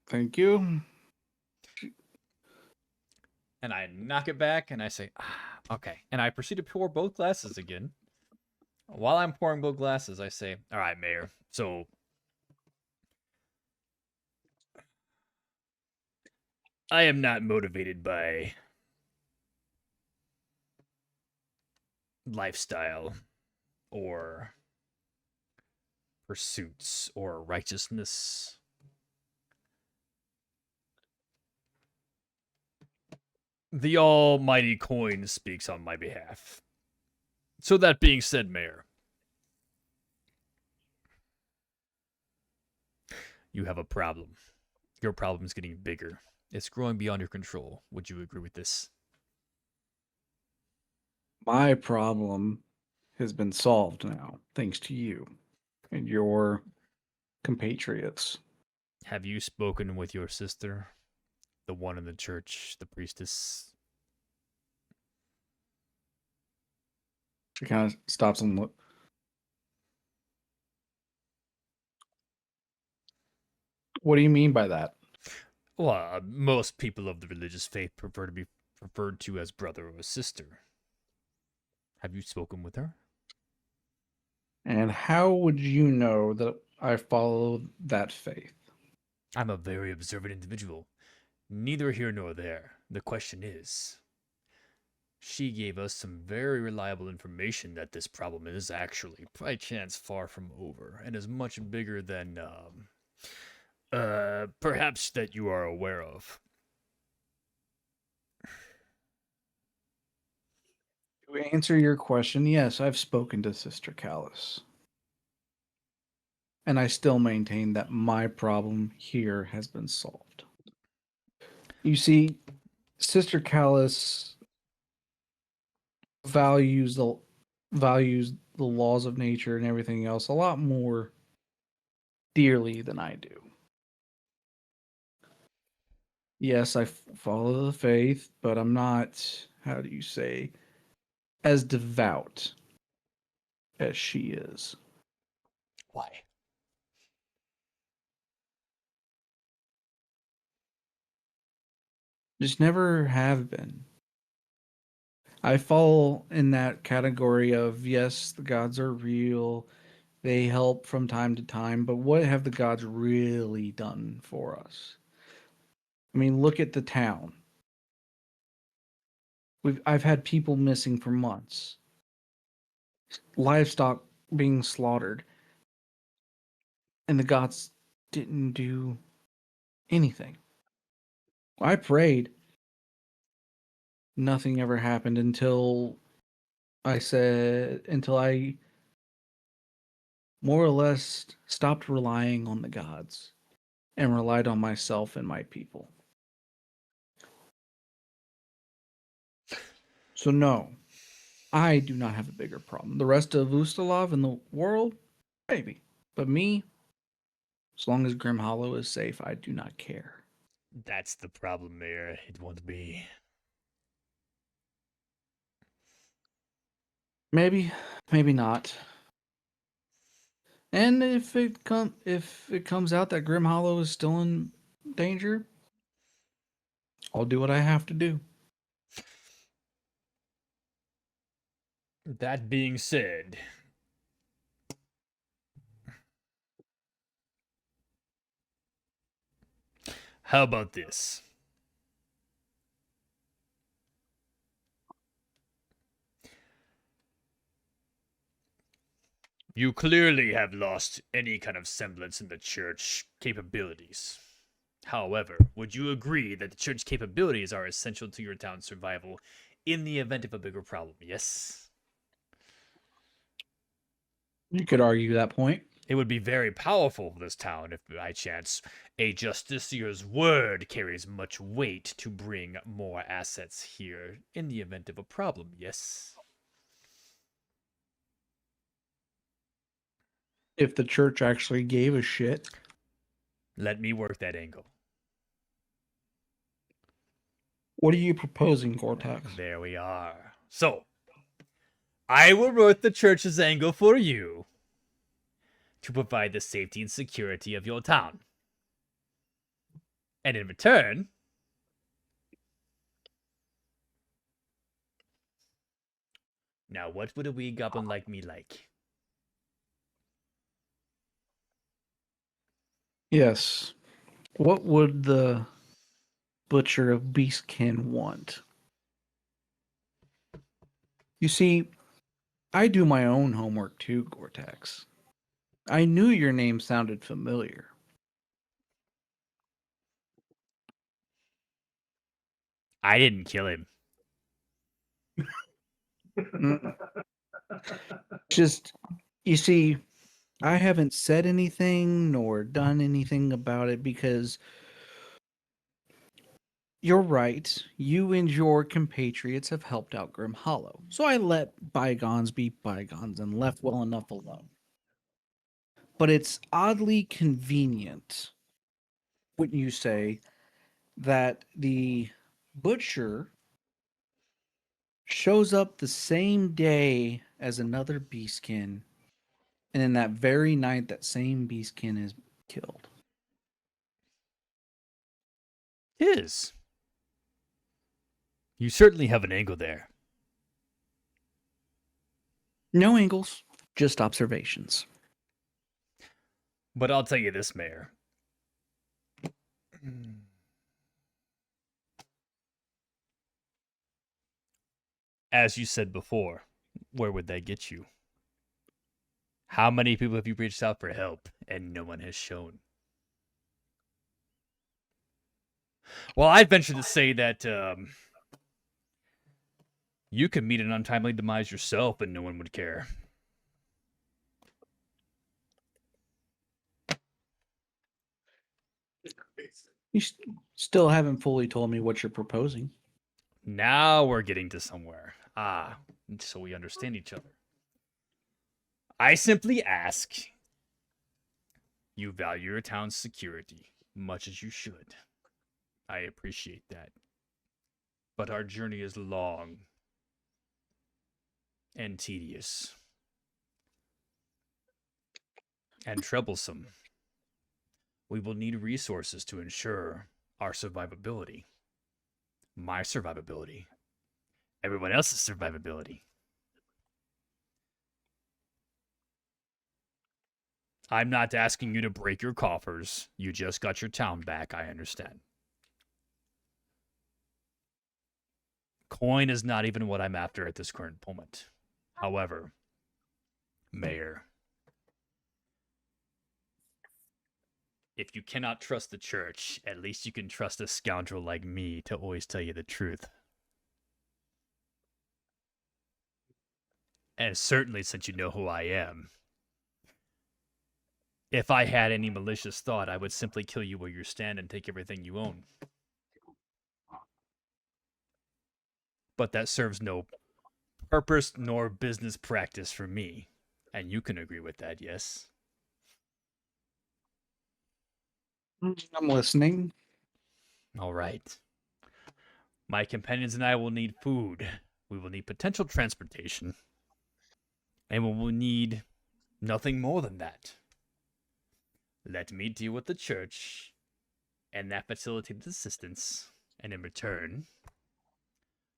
Thank you. and I knock it back and I say, okay. And I proceed to pour both glasses again. While I'm pouring both glasses, I say, All right, Mayor. So, I am not motivated by lifestyle or pursuits or righteousness. The almighty coin speaks on my behalf. So that being said, Mayor, you have a problem. Your problem is getting bigger. It's growing beyond your control. Would you agree with this? My problem has been solved now, thanks to you and your compatriots. Have you spoken with your sister? The one in the church, the priestess? She kind of stops and look. What do you mean by that? Well, most people of the religious faith prefer to be referred to as brother or sister. Have you spoken with her? And how would you know that I follow that faith? I'm a very observant individual. Neither here nor there. The question is, she gave us some very reliable information that this problem is actually, by chance, far from over, and is much bigger than, perhaps that you are aware of. To answer your question, yes, I've spoken to Sister Callus. And I still maintain that my problem here has been solved. You see, Sister Callus values the laws of nature and everything else a lot more dearly than I do. Yes, I follow the faith, but I'm not, how do you say, as devout as she is. Why? Just never have been. I fall in that category of, yes, the gods are real. They help from time to time, but what have the gods really done for us? I mean, look at the town. I've had people missing for months. Livestock being slaughtered. And the gods didn't do anything. I prayed. Nothing ever happened until I more or less stopped relying on the gods and relied on myself and my people. So no, I do not have a bigger problem. The rest of Ustalov and the world, maybe. But me, as long as Grim Hollow is safe, I do not care. That's the problem, Mayor. It won't be. Maybe, maybe not. And if it comes out that Grim Hollow is still in danger, I'll do what I have to do. That being said, how about this? You clearly have lost any kind of semblance in the church capabilities. However, would you agree that the church capabilities are essential to your town's survival in the event of a bigger problem? Yes. You could argue that point. It would be very powerful for this town if, by chance, a justiciar's word carries much weight to bring more assets here in the event of a problem, yes? If the church actually gave a shit. Let me work that angle. What are you proposing, Goretax? There we are. So, I will work the church's angle for you to provide the safety and security of your town. And in return, now what would a wee goblin like me like? Yes. What would the Butcher of Beastkin want? You see, I do my own homework too, Goretax. I knew your name sounded familiar. I didn't kill him. Just, you see, I haven't said anything nor done anything about it because you're right. You and your compatriots have helped out Grim Hollow. So I let bygones be bygones and left well enough alone. But it's oddly convenient, wouldn't you say, that the butcher shows up the same day as another beastkin, and in that very night that same beastkin is killed. His. You certainly have an angle there. No angles, just observations. But I'll tell you this, Mayor. As you said before, where would that get you? How many people have you reached out for help and no one has shown? Well, I'd venture to say that you could meet an untimely demise yourself and no one would care. You still haven't fully told me what you're proposing. Now we're getting to somewhere. So we understand each other. I simply ask, you value your town's security, much as you should. I appreciate that. But our journey is long and tedious and troublesome. We will need resources to ensure our survivability. My survivability. Everyone else's survivability. I'm not asking you to break your coffers. You just got your town back, I understand. Coin is not even what I'm after at this current moment. However, Mayor, if you cannot trust the church, at least you can trust a scoundrel like me to always tell you the truth. And certainly since you know who I am, if I had any malicious thought, I would simply kill you where you stand and take everything you own. But that serves no purpose nor business practice for me. And you can agree with that, yes? I'm listening. All right. My companions and I will need food. We will need potential transportation. And we will need nothing more than that. Let me deal with the church and that facilitated assistance. And in return,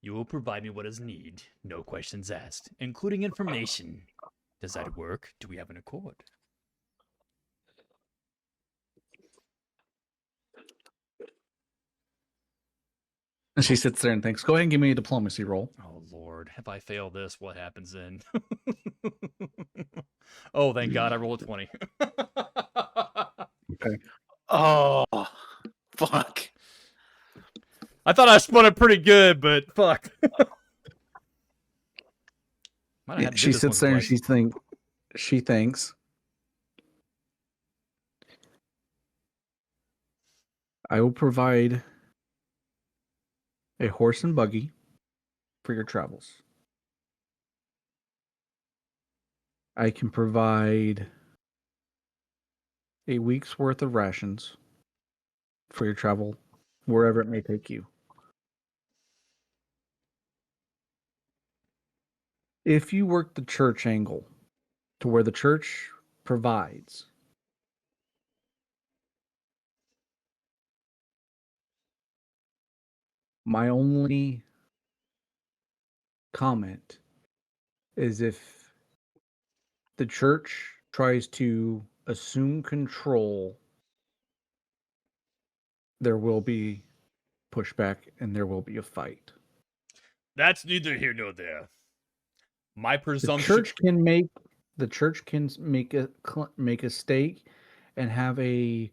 you will provide me what is needed, no questions asked, including information. Does that work? Do we have an accord? And she sits there and thinks, go ahead and give me a diplomacy roll. Oh, Lord. Lord, if I fail this, what happens then? Oh, thank God, I rolled a 20. Oh, fuck. I thought I spun it pretty good, but fuck. Might have had to do She this sits once there and twice. she thinks, I will provide a horse and buggy for your travels. I can provide a week's worth of rations for your travel wherever it may take you. If you work the church angle to where the church provides, my only comment is if the church tries to assume control, there will be pushback and there will be a fight. That's neither here nor there. My The presumption. church can make a stake and have a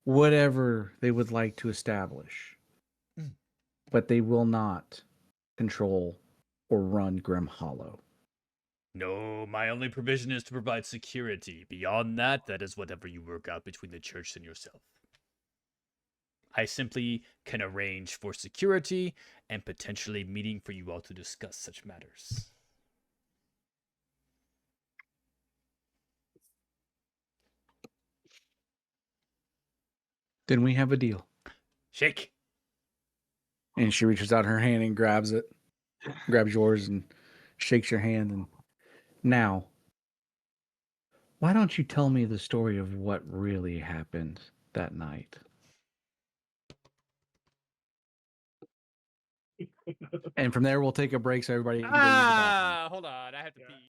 whatever they would like to establish, but they will not control or run Grim Hollow. No, my only provision is to provide security. Beyond that, that is whatever you work out between the church and yourself. I simply can arrange for security and potentially meeting for you all to discuss such matters. Then we have a deal. Shake. And she reaches out her hand and grabs yours and shakes your hand. And now, why don't you tell me the story of what really happened that night? And from there, we'll take a break so everybody can go use the bathroom. Hold on. I have to pee.